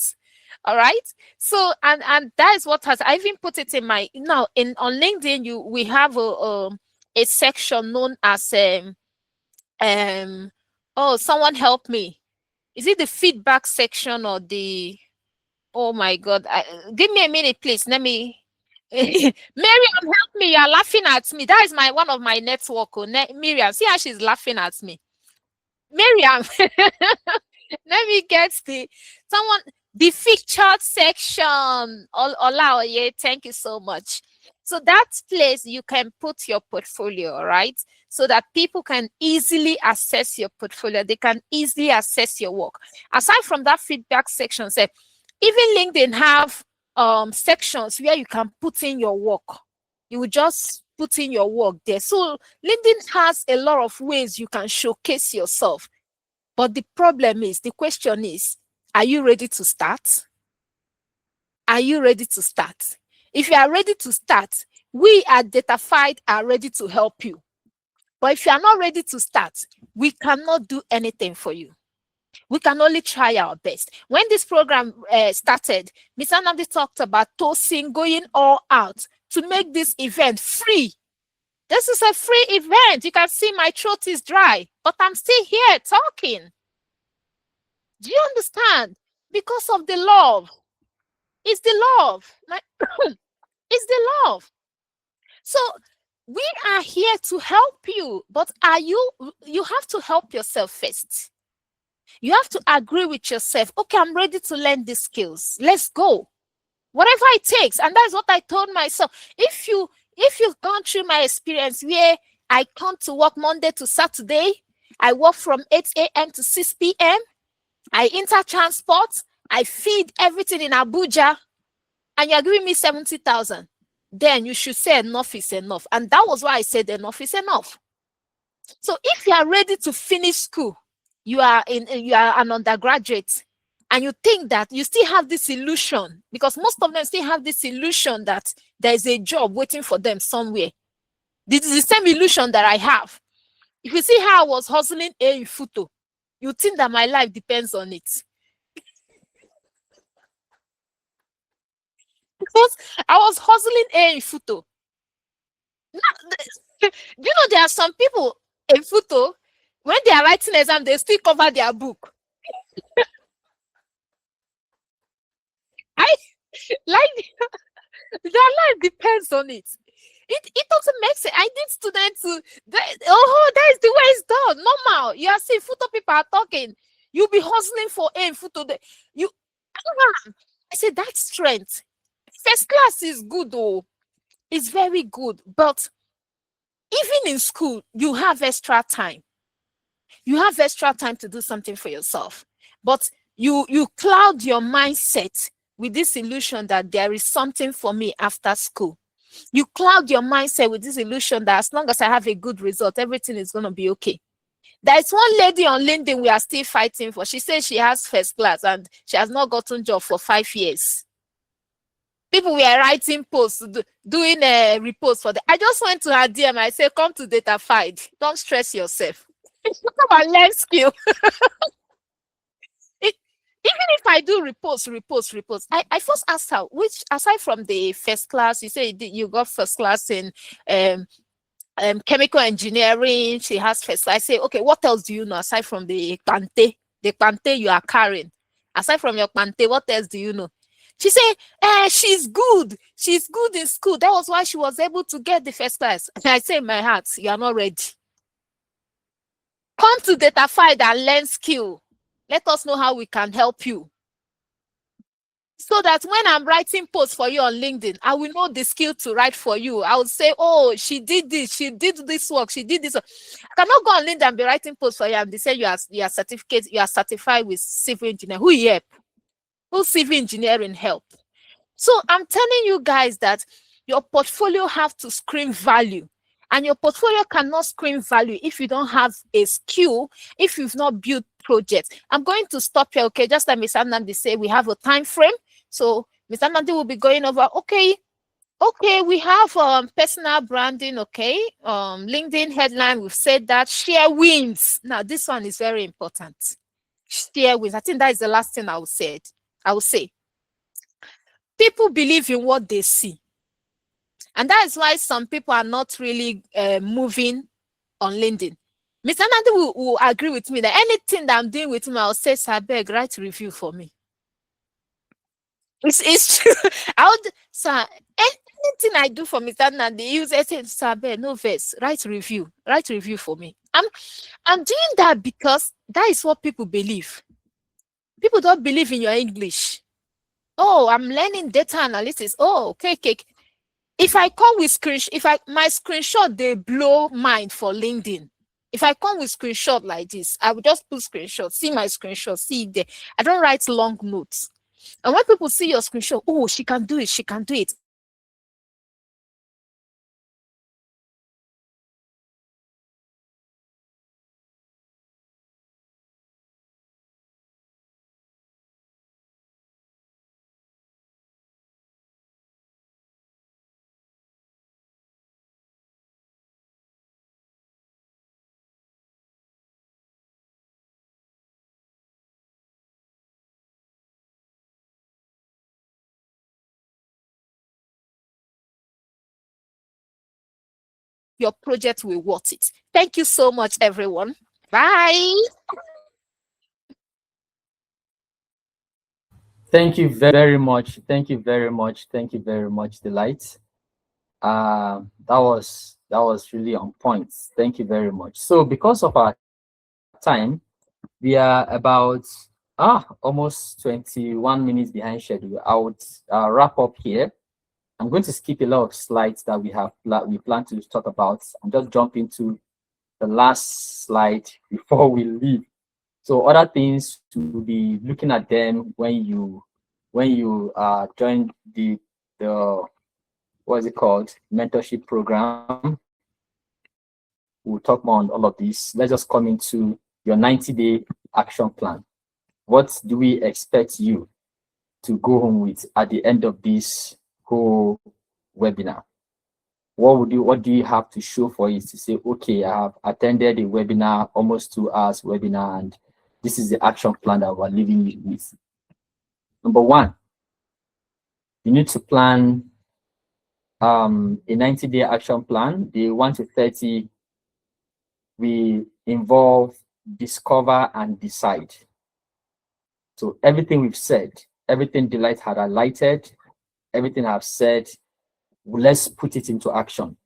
All right. So and that is what has I even put it in my now in on LinkedIn. We have a section known as oh, someone help me. Is it the feedback section or the oh my god, give me a minute, please. Let me Miriam, help me. You're laughing at me. That is my one of my network. Miriam, see how she's laughing at me. Miriam, let me get the featured section. Ola, yeah, thank you so much. So that place you can put your portfolio, right? So that people can easily access your portfolio. They can easily access your work. Aside from that feedback section, say, even LinkedIn have sections where you can put in your work. You will just put in your work there. So LinkedIn has a lot of ways you can showcase yourself. But the problem is, the question is, are you ready to start? Are you ready to start? If you are ready to start, we at Datafied are ready to help you. But if you are not ready to start, we cannot do anything for you. We can only try our best. When this program started, Mr. Namdi talked about Tosin going all out to make this event free. This is a free event. You can see my throat is dry, but I'm still here talking. Do you understand? Because of the love. It's the love. It's the love. So we are here to help you, but you have to help yourself first. You have to agree with yourself. Okay, I'm ready to learn these skills. Let's go. Whatever it takes. And that's what I told myself. If you've gone through my experience where I come to work Monday to Saturday, I work from 8 a.m. to 6 p.m., I intertransport, I feed everything in Abuja, and you're giving me 70,000, then you should say enough is enough. And that was why I said enough is enough. So if you are ready to finish school, you are an undergraduate, and you think that you still have this illusion, because most of them still have this illusion that there is a job waiting for them somewhere. This is the same illusion that I have. If you see how I was hustling in photo, you think that my life depends on it. Because I was hustling in photo. You know, there are some people in photo, when they are writing exam, they still cover their book. I like their life depends on it. It doesn't make sense. I need students to that is the way it's done. Normal. You are seeing photo people are talking. You'll be hustling for a photo. I say that's strength. First class is good though. It's very good. But even in school, you have extra time. You have extra time to do something for yourself. But you cloud your mindset with this illusion that there is something for me after school. You cloud your mindset with this illusion that as long as I have a good result, everything is going to be okay. There's one lady on LinkedIn we are still fighting for. She says she has first class and she has not gotten a job for 5 years. People were writing posts, doing a repost for them. I just went to her DM. I said, come to Datafied. Don't stress yourself. Come and learn skill. Even if I do repost, I first asked her, which aside from the first class, you say you got first class in chemical engineering, she has first class. I say, okay, what else do you know aside from the pante you are carrying? Aside from your pante, what else do you know? She said, she's good in school. That was why she was able to get the first class. And I say in my heart, you are not ready. Come to Datafied and learn skill. Let us know how we can help you. So that when I'm writing posts for you on LinkedIn, I will know the skill to write for you. I will say, oh, she did this work, she did this. I cannot go on LinkedIn and be writing posts for you and they say you are certified with civil engineer. Who help? Who civil engineering help? So I'm telling you guys that your portfolio have to scream value. And your portfolio cannot scream value if you don't have a skill, if you've not built projects. I'm going to stop here, okay? Just like Mr. Namdi said, we have a time frame. So Mr. Namdi will be going over, okay, Okay, we have personal branding. Okay, LinkedIn headline, we've said that. Share wins. Now this one is very important. Share wins. I think that is the last thing I will say. People believe in what they see, and that is why some people are not really moving on LinkedIn. Mr. Nandi will agree with me that anything that I'm doing with him, I'll say, "Sir, beg, write review for me." It's true. I would, sir, anything I do for Mr. Nandi, he will say, "Sir, beg, no verse, write review for me." I'm doing that because that is what people believe. People don't believe in your English. Oh, I'm learning data analysis. Oh, okay. If I come with my screenshot, they blow mind for LinkedIn. If I come with screenshot like this, I will just put screenshot, see my screenshot, see it there. I don't write long notes. And when people see your screenshot, oh, she can do it, she can do it. Your project will worth it. Thank you so much, everyone. Bye. Thank you very much. Thank you very much. Thank you very much, Delight. That was really on point. Thank you very much. So because of our time, we are about almost 21 minutes behind schedule. I would wrap up here. I'm going to skip a lot of slides that we plan to talk about and just jump into the last slide before we leave. So other things to be looking at them when you join the what is it called, mentorship program. We'll talk more on all of this. Let's just come into your 90-day action plan. What do we expect you to go home with at the end of this whole webinar? What do you have to show for it to say, okay, I have attended a webinar, almost 2 hours webinar, and this is the action plan that we're leaving you with? Number one, you need to plan a 90-day action plan. The 1 to 30 we involve discover and decide. So everything we've said, everything Delight had highlighted, everything I've said, let's put it into action.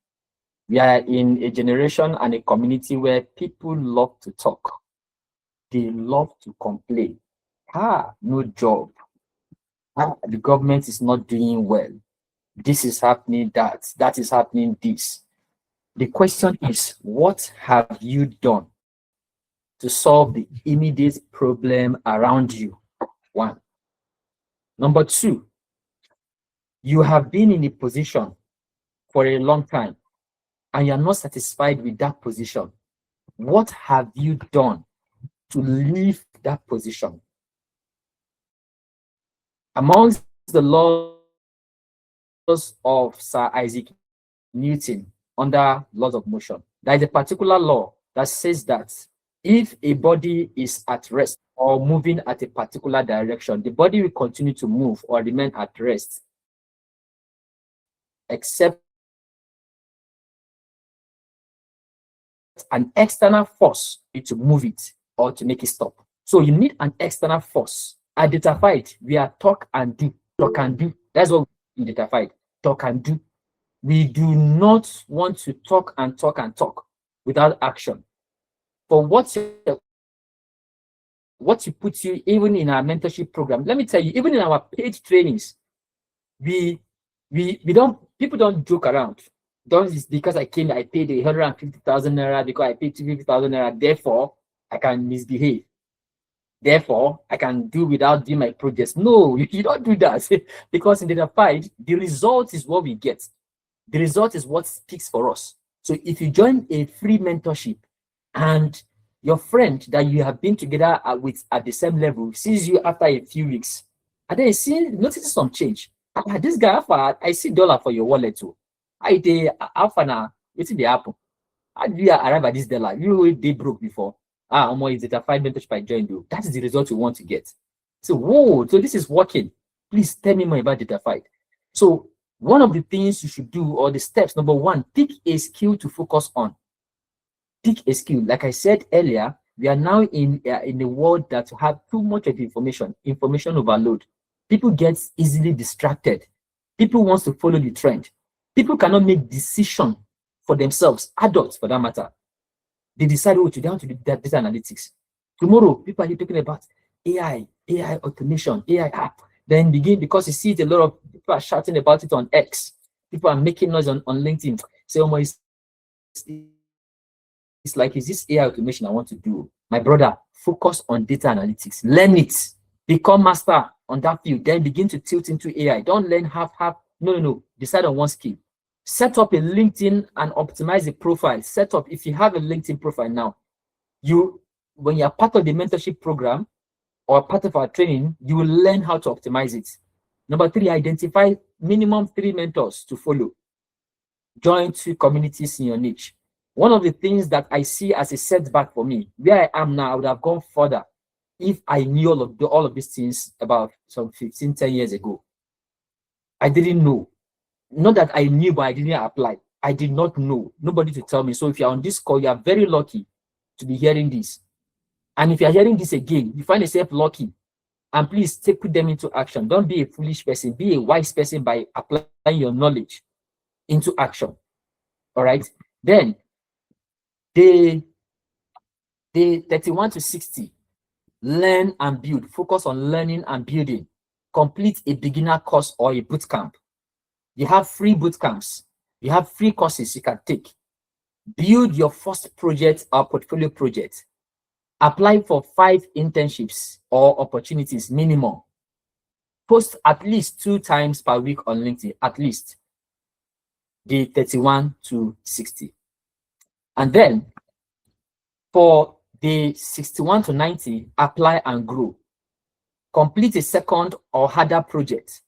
We are in a generation and a community where people love to talk. They love to complain. No job. The government is not doing well. This is happening, that is happening, this. The question is, what have you done to solve the immediate problem around you? One. Number two, you have been in a position for a long time and you're not satisfied with that position. What have you done to leave that position? Amongst the laws of Sir Isaac Newton under laws of motion, there is a particular law that says that if a body is at rest or moving at a particular direction, the body will continue to move or remain at rest, except an external force to move it or to make it stop. So you need an external force. At Datafied, we are talk and do. Talk and do. That's what we Datafied. Talk and do. We do not want to talk and talk and talk without action. For what you put you, even in our mentorship program, let me tell you, even in our paid trainings, people don't joke around. Don't, because I paid 150,000 naira, because I paid 250,000 naira, therefore I can misbehave. Therefore, I can do without doing my projects. No, you don't do that. Because in Datafied, the result is what we get. The result is what speaks for us. So if you join a free mentorship and your friend that you have been together with at the same level sees you after a few weeks, and then notices some change, This guy, Alpha, I see dollar for your wallet too. I dey Alpha now. What's the happen? How do you arrive at this dollar? You they broke before. Omo, is it a 5 mentorship I joined you? That is the result you want to get. So, whoa, so this is working. Please tell me more about Datafied. So, one of the things you should do, or the steps, number one, pick a skill to focus on. Pick a skill. Like I said earlier, we are now in a world that have too much of information overload. People get easily distracted. People want to follow the trend. People cannot make decision for themselves, adults for that matter. They decide, oh, today I want to do data analytics. Tomorrow, people are talking about AI automation, AI. Then begin, because you see it, a lot of people are shouting about it on X. People are making noise on LinkedIn. Say, oh, it's like, is this AI automation I want to do? My brother, focus on data analytics. Learn it. Become master on that field. Then begin to tilt into AI. Don't learn half. No. Decide on one skill. Set up a LinkedIn and optimize the profile. Set up, if you have a LinkedIn profile now, when you're part of the mentorship program or part of our training, you will learn how to optimize it. Number 3, identify minimum 3 mentors to follow. Join 2 communities in your niche. One of the things that I see as a setback for me, where I am now, I would have gone further if I knew all of these things about some 10 years ago. I didn't know. Not that I knew, but I didn't apply. I did not know. Nobody to tell me. So if you're on this call, you are very lucky to be hearing this. And if you're hearing this again, you find yourself lucky. And please put them into action. Don't be a foolish person. Be a wise person by applying your knowledge into action. All right. Then day 31 to 60, learn and build. Focus on learning and building. Complete a beginner course or a boot camp. You have free boot camps. You have free courses you can take. Build your first project or portfolio project. Apply for 5 internships or opportunities minimum. Post at least 2 times per week on LinkedIn, at least. Day 31 to 60. And then for day 61 to 90, apply and grow. Complete a second or harder project.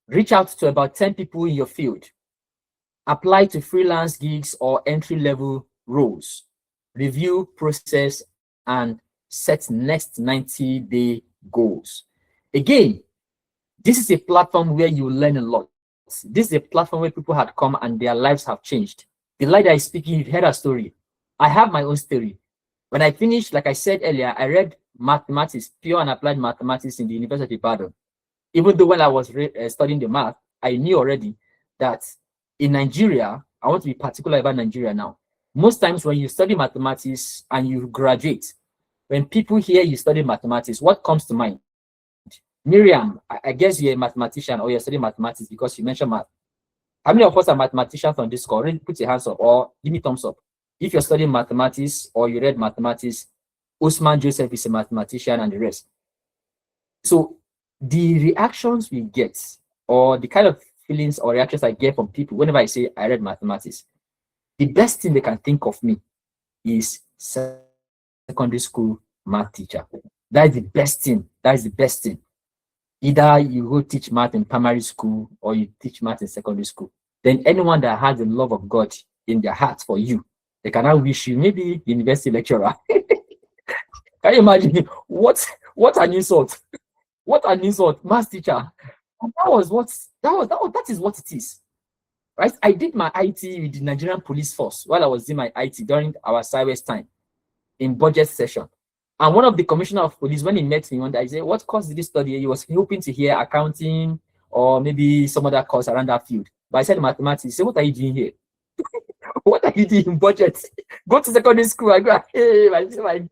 Reach out to about 10 people in your field. Apply to freelance gigs or entry-level roles. Review process and set next 90-day goals. Again, this is a platform where you learn a lot. This is a platform where people had come and their lives have changed. The lady is speaking, you've heard her story. I have my own story. When I finished, like I said earlier, I read mathematics, pure and applied mathematics in the University of Ibadan. Even though when I was studying the math, I knew already that in Nigeria, I want to be particular about Nigeria now. Most times when you study mathematics and you graduate, when people hear you study mathematics, what comes to mind? Miriam, I guess you're a mathematician or you're studying mathematics because you mentioned math. How many of us are mathematicians on this call? Put your hands up or give me thumbs up. If you're studying mathematics or you read mathematics, Usman Joseph is a mathematician and the rest. So the reactions we get, or the kind of feelings or reactions I get from people whenever I say I read mathematics, the best thing they can think of me is secondary school math teacher. That is the best thing. That is the best thing. Either you go teach math in primary school or you teach math in secondary school. Then anyone that has the love of God in their heart for you, they can now wish you maybe university lecturer. Can you imagine what an insult? What an insult, math teacher. And that is what it is. Right? I did my IT with the Nigerian Police Force while I was doing my IT during our Cyrus time in budget session. And one of the commissioner of police, when he met me one day, I said, what course did you study? He was hoping to hear accounting or maybe some other course around that field. But I said mathematics. He said, what are you doing here? What are you doing in budget? Go to secondary school. I go, hey, my dear.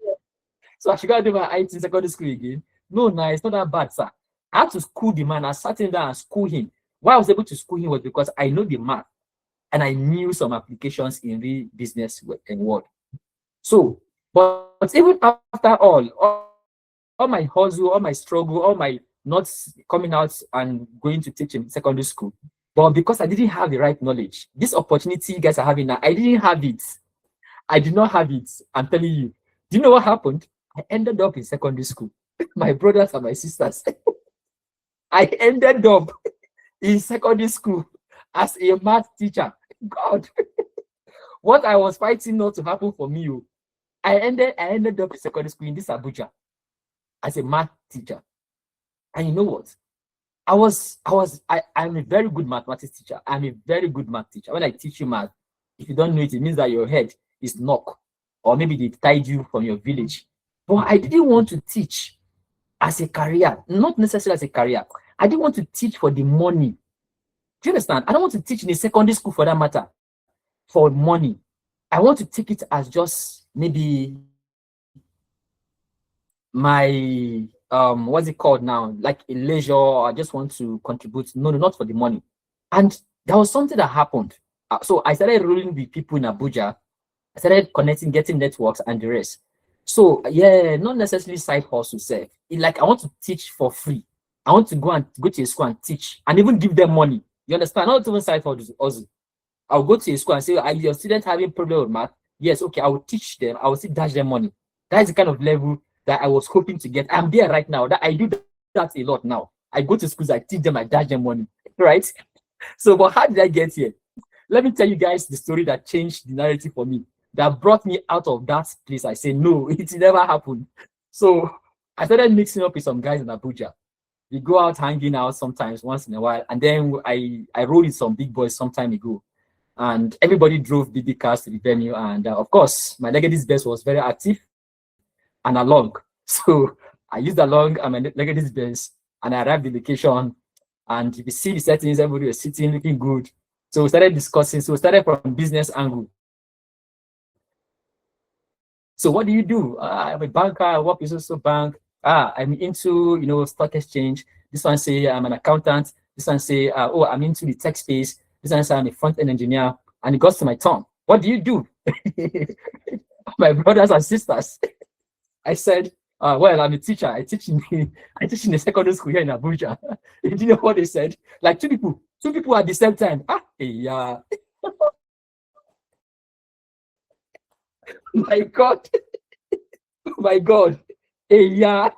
So I should go do my IT in secondary school again. No, it's not that bad, sir. I had to school the man. I sat him down and school him. Why I was able to school him was because I know the math and I knew some applications in the business and world. So, but even after all my hustle, all my struggle, all my not coming out and going to teach in secondary school, but because I didn't have the right knowledge, this opportunity you guys are having now, I didn't have it. I did not have it. I'm telling you. Do you know what happened? I ended up in secondary school. My brothers and my sisters. I ended up in secondary school as a math teacher. God, what I was fighting not to happen for me. I ended up in secondary school in this Abuja as a math teacher. And you know what? I'm a very good mathematics teacher. I'm a very good math teacher. When I teach you math, if you don't know it, it means that your head is knocked, or maybe they tied you from your village. But I didn't want to teach as a career, not necessarily as a career. I didn't want to teach for the money. Do you understand? I don't want to teach in a secondary school for that matter, for money. I want to take it as just maybe my what's it called now, like a leisure, or I just want to contribute. No, not for the money. And there was something that happened. So I started rolling with people in Abuja. I started connecting, getting networks and the rest. So yeah, not necessarily side hustle self. Like I want to teach for free. I want to go to a school and teach and even give them money. You understand? Not even side hustle also. I'll go to a school and say, are your students having problem with math? Yes, okay, I will teach them, I will still dash them money. That is the kind of level that I was hoping to get. I'm there right now. That I do that a lot now. I go to schools, I teach them, I dash them money. Right? So, but how did I get here? Let me tell you guys the story that changed the narrative for me, that brought me out of that place. I say, no, it never happened. So I started mixing up with some guys in Abuja. We go out hanging out sometimes once in a while. And then I rode with some big boys some time ago. And everybody drove BB cars to the venue. And of course, my Legacy's Best was very active and along. So I used along and my Legacy's Best, and I arrived at the location. And if you see the settings, everybody was sitting, looking good. So we started discussing. So we started from business angle. So what do you do? I'm a banker. I work with also bank. I'm into stock exchange. This one say I'm an accountant. This one say oh, I'm into the tech space. This one say I'm a front-end engineer. And it got to my turn. What do you do? My brothers and sisters. I said, well, I'm a teacher. I teach in the secondary school here in Abuja. You know what they said? Like two people at the same time. Yeah. My God. Oh my God. Hey, yeah.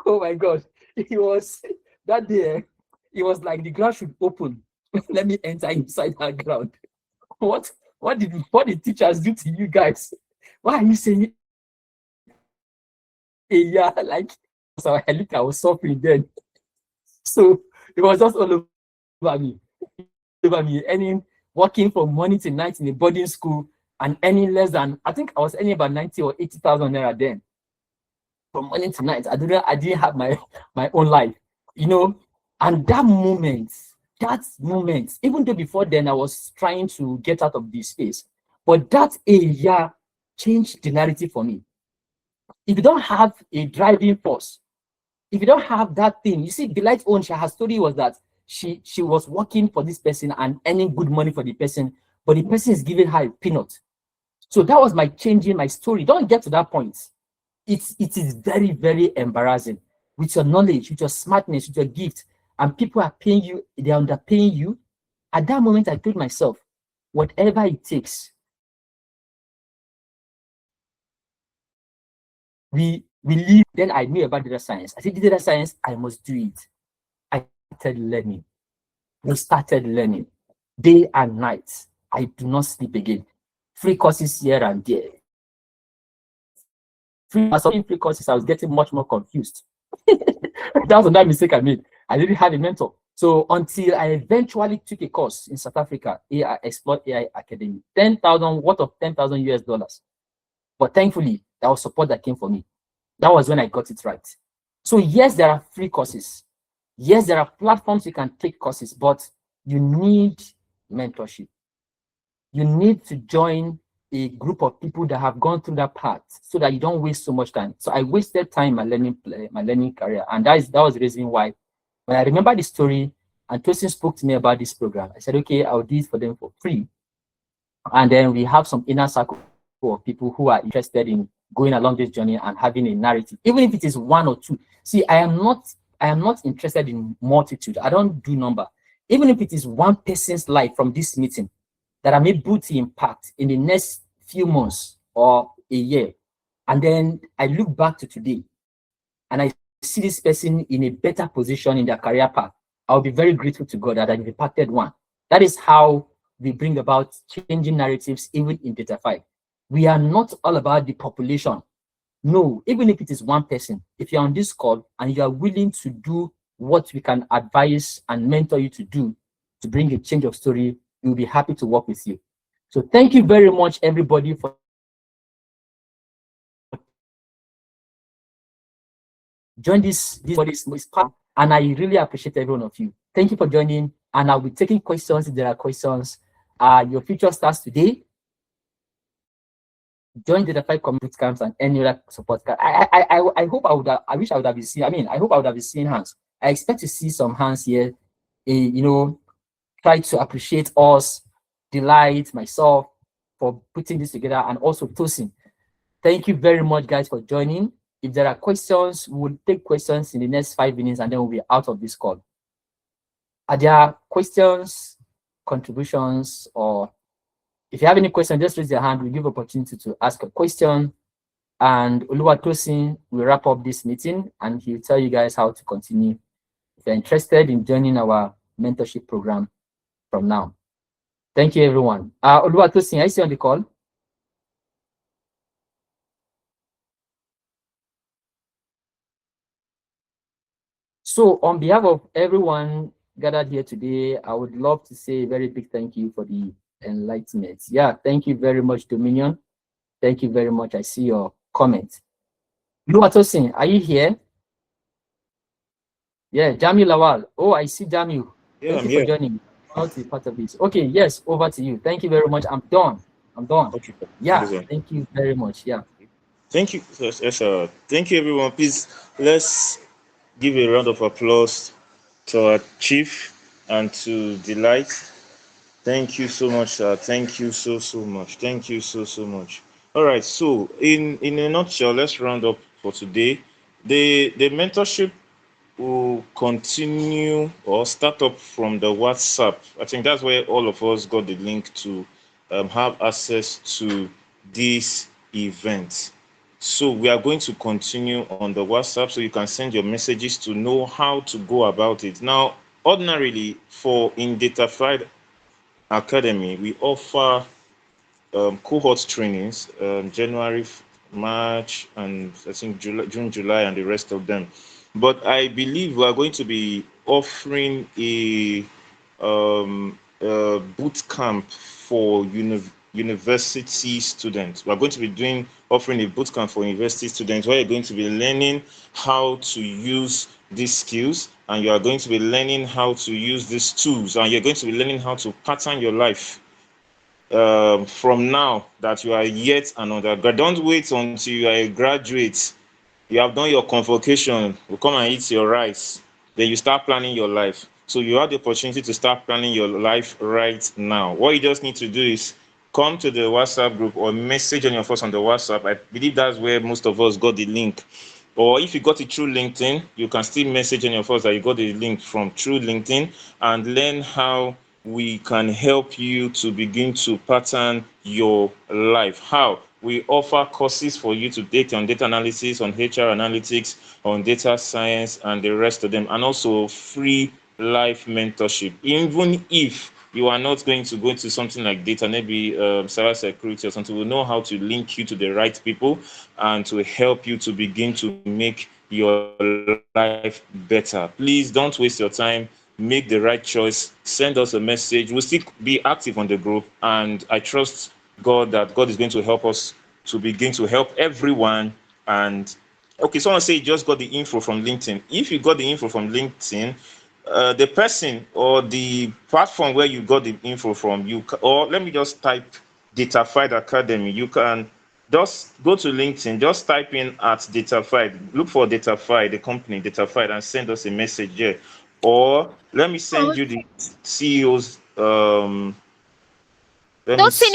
Oh my God. It was that day. It was like the ground should open. Let me enter inside that ground. What did teachers do to you guys? Why are you saying hey, yeah? Like, so I was suffering then. So it was just all over me. Working from morning to night in a boarding school and earning less than, I think I was earning about 90 or 80,000 naira then. From morning to night, I didn't have my own life, and that moment, even though before then I was trying to get out of this space, but that area changed the narrative for me. If you don't have a driving force, if you don't have that thing, you see, Delight's own, her story was that she was working for this person and earning good money for the person, but the person is giving her a peanut. So that was my changing my story. Don't get to that point. It is very, very embarrassing. With your knowledge, with your smartness, with your gift, and people are paying you, they're underpaying you. At that moment, I told myself, whatever it takes, we leave. Then I knew about data science. I said, data science, I must do it. I started learning. We started learning day and night. I do not sleep again. Free courses here and there. Free courses, I was getting much more confused. That was another mistake I made. I didn't have a mentor. So until I eventually took a course in South Africa, AI Explore AI Academy, 10,000 worth of 10,000 US dollars. But thankfully, there was support that came for me. That was when I got it right. So yes, there are free courses. Yes, there are platforms you can take courses, but you need mentorship. You need to join a group of people that have gone through that path so that you don't waste so much time. So I wasted time in my learning career. And that was the reason why when I remember the story and Tosin spoke to me about this program, I said, okay, I'll do it for them for free. And then we have some inner circle of people who are interested in going along this journey and having a narrative, even if it is one or two. See, I am not interested in multitude. I don't do number. Even if it is one person's life from this meeting that I'm able to impact in the next few months or a year, and then I look back to today and I see this person in a better position in their career path, I'll be very grateful to God that I've impacted one. That is how we bring about changing narratives, even in Datafied. We are not all about the population. No, even if it is one person, if you're on this call and you are willing to do what we can advise and mentor you to do to bring a change of story, we'll be happy to work with you. So thank you very much, everybody, for join this part, and I really appreciate every one of you. Thank you for joining, and I'll be taking questions if there are questions. Your future starts today. Join the Datafied community camps and any other support camp. I hope I wish I would have been seeing. I mean, I hope I would have been seeing hands. I expect to see some hands here. Try to appreciate us, Delight, myself, for putting this together, and also Tosin. Thank you very much, guys, for joining. If there are questions, we'll take questions in the next 5 minutes, and then we'll be out of this call. Are there questions, contributions, or if you have any question, just raise your hand. We'll give opportunity to ask a question. And Oluwatosin will wrap up this meeting, and he'll tell you guys how to continue if you're interested in joining our mentorship program from now. Thank you, everyone. Oluwatosin, I see on the call. So on behalf of everyone gathered here today, I would love to say a very big thank you for the enlightenment. Yeah, thank you very much, Dominion. Thank you very much. I see your comment. Oluwatosin, are you here? Yeah, Jamil Lawal. Oh, I see Jamil. Yeah, Thank you for joining. How to be part of this. Okay, yes, over to you. Thank you very much. I'm done. Okay. Yeah, thank you very much. Yeah. Thank you. Yes, thank you, everyone. Please, let's give a round of applause to our chief and to Delight. Thank you so much, sir. Thank you so much. Thank you so much. All right. So, in a nutshell, let's round up for today. The mentorship will continue or start up from the WhatsApp. I think that's where all of us got the link to have access to this event. So we are going to continue on the WhatsApp, so you can send your messages to know how to go about it. Now, ordinarily, for in Datafied Academy, we offer cohort trainings, January, March, and I think June, July, and the rest of them. But I believe we are going to be offering a boot camp for university students. We are going to be offering a boot camp for university students where you're going to be learning how to use these skills, and you are going to be learning how to use these tools, and you're going to be learning how to pattern your life from now that you are yet an undergrad. Don't wait until you are a graduate. You have done your convocation, you come and eat your rice, then you start planning your life. So you have the opportunity to start planning your life right now. What you just need to do is come to the WhatsApp group or message any of us on the WhatsApp. I believe that's where most of us got the link. Or if you got it through LinkedIn, you can still message any of us that you got the link from through LinkedIn and learn how we can help you to begin to pattern your life. How? We offer courses for you to take on data analysis, on HR analytics, on data science, and the rest of them, and also free life mentorship. Even if you are not going to go into something like data, maybe cyber security or something, we'll know how to link you to the right people and to help you to begin to make your life better. Please don't waste your time. Make the right choice. Send us a message. We'll still be active on the group, and I trust God that God is going to help us to begin to help everyone. And okay, someone say you just got the info from LinkedIn. If you got the info from LinkedIn, the person or the platform where you got the info from, or let me just type Datafied Academy. You can just go to LinkedIn, just type in at Datafied, look for Datafied, the company Datafied, and send us a message there. Or let me send you the CEO's let me see.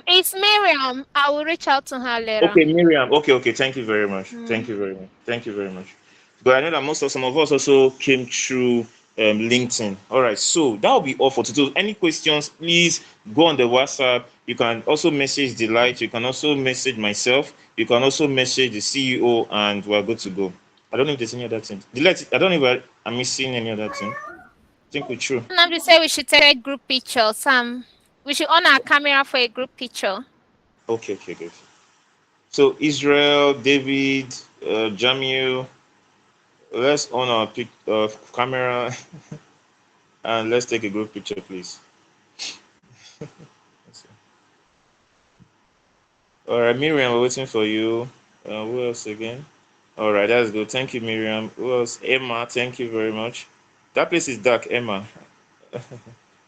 It's Miriam. I will reach out to her later. Okay, Miriam. Okay. Thank you very much. Thank you very much. But I know that some of us also came through LinkedIn. All right, so that will be all for today. Any questions, please go on the WhatsApp. You can also message Delight. You can also message myself. You can also message the CEO, and we're good to go. I don't know if there's any other thing. Delight, I don't know if I'm missing any other thing. I think we're true. Namdi say we should take a group picture. We should on our camera for a group picture. Okay, okay, good. So Israel, David, Jamil, let's on our camera and let's take a group picture, please. All right, Miriam, we're waiting for you. Who else again? All right, that's good. Thank you, Miriam. Who else? Emma, thank you very much. That place is dark, Emma.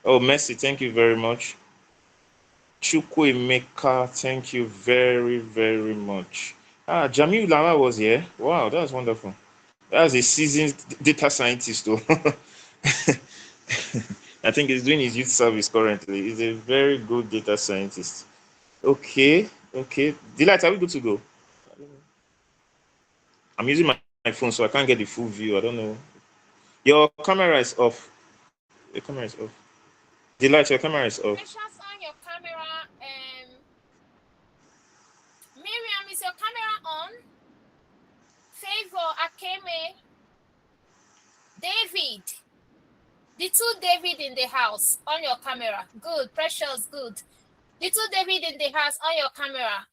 Oh, Messi, thank you very much. Chukwemeka, thank you very, very much. Ah, Jamil Lama was here. Wow, that's wonderful. That's a seasoned data scientist, though. I think he's doing his youth service currently. He's a very good data scientist. Okay, okay. Delight, are we good to go? I'm using my phone, so I can't get the full view. I don't know. Your camera is off. Your camera is off. Delight, your camera is off. Precious on your camera. Miriam, is your camera on? Favor, Akeme, David. The two David in the house on your camera. Good, Precious, good. The two David in the house on your camera.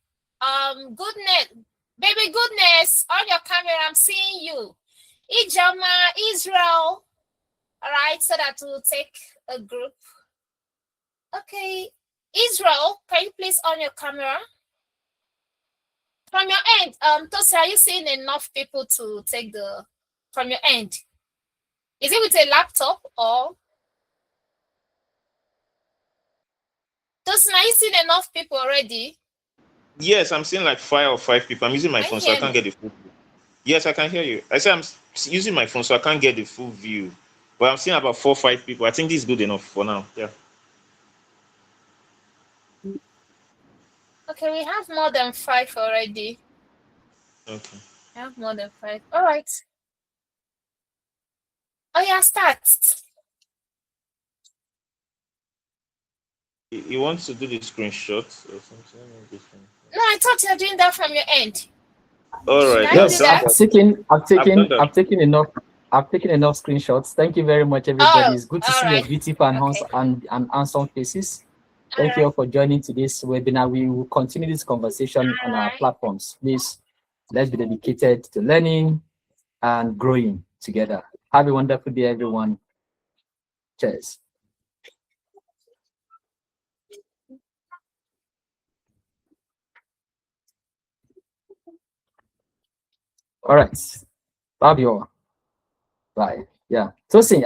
Goodness, baby goodness on your camera. I'm seeing you. Ijama, Israel. All right, so that we'll take a group. Okay, Israel, can you please on your camera? From your end, Tosi, are you seeing enough people to take the from your end? Is it with a laptop or? Tosi, are you seeing enough people already? Yes, I'm seeing like 5 people. I'm using my phone, so I can't get the full view. Yes, I can hear you. I said I'm using my phone, so I can't get the full view. But I'm seeing about 4 or 5 people. I think this is good enough for now. Yeah. Okay, we have more than 5 already. Okay. We have more than 5. All right. Oh yeah, start. You want to do the screenshot or something? No, I thought you were doing that from your end. All right. Yes, do that? I've taken enough. I've taken enough screenshots. Thank you very much, everybody. Oh, It's good to see right. your beautiful and Okay. and handsome faces. Thank you all for joining today's webinar. We will continue this conversation on our platforms. Please, let's be dedicated to learning and growing together. Have a wonderful day, everyone. Cheers. All right. Love you all. Bye. Yeah. Tosin,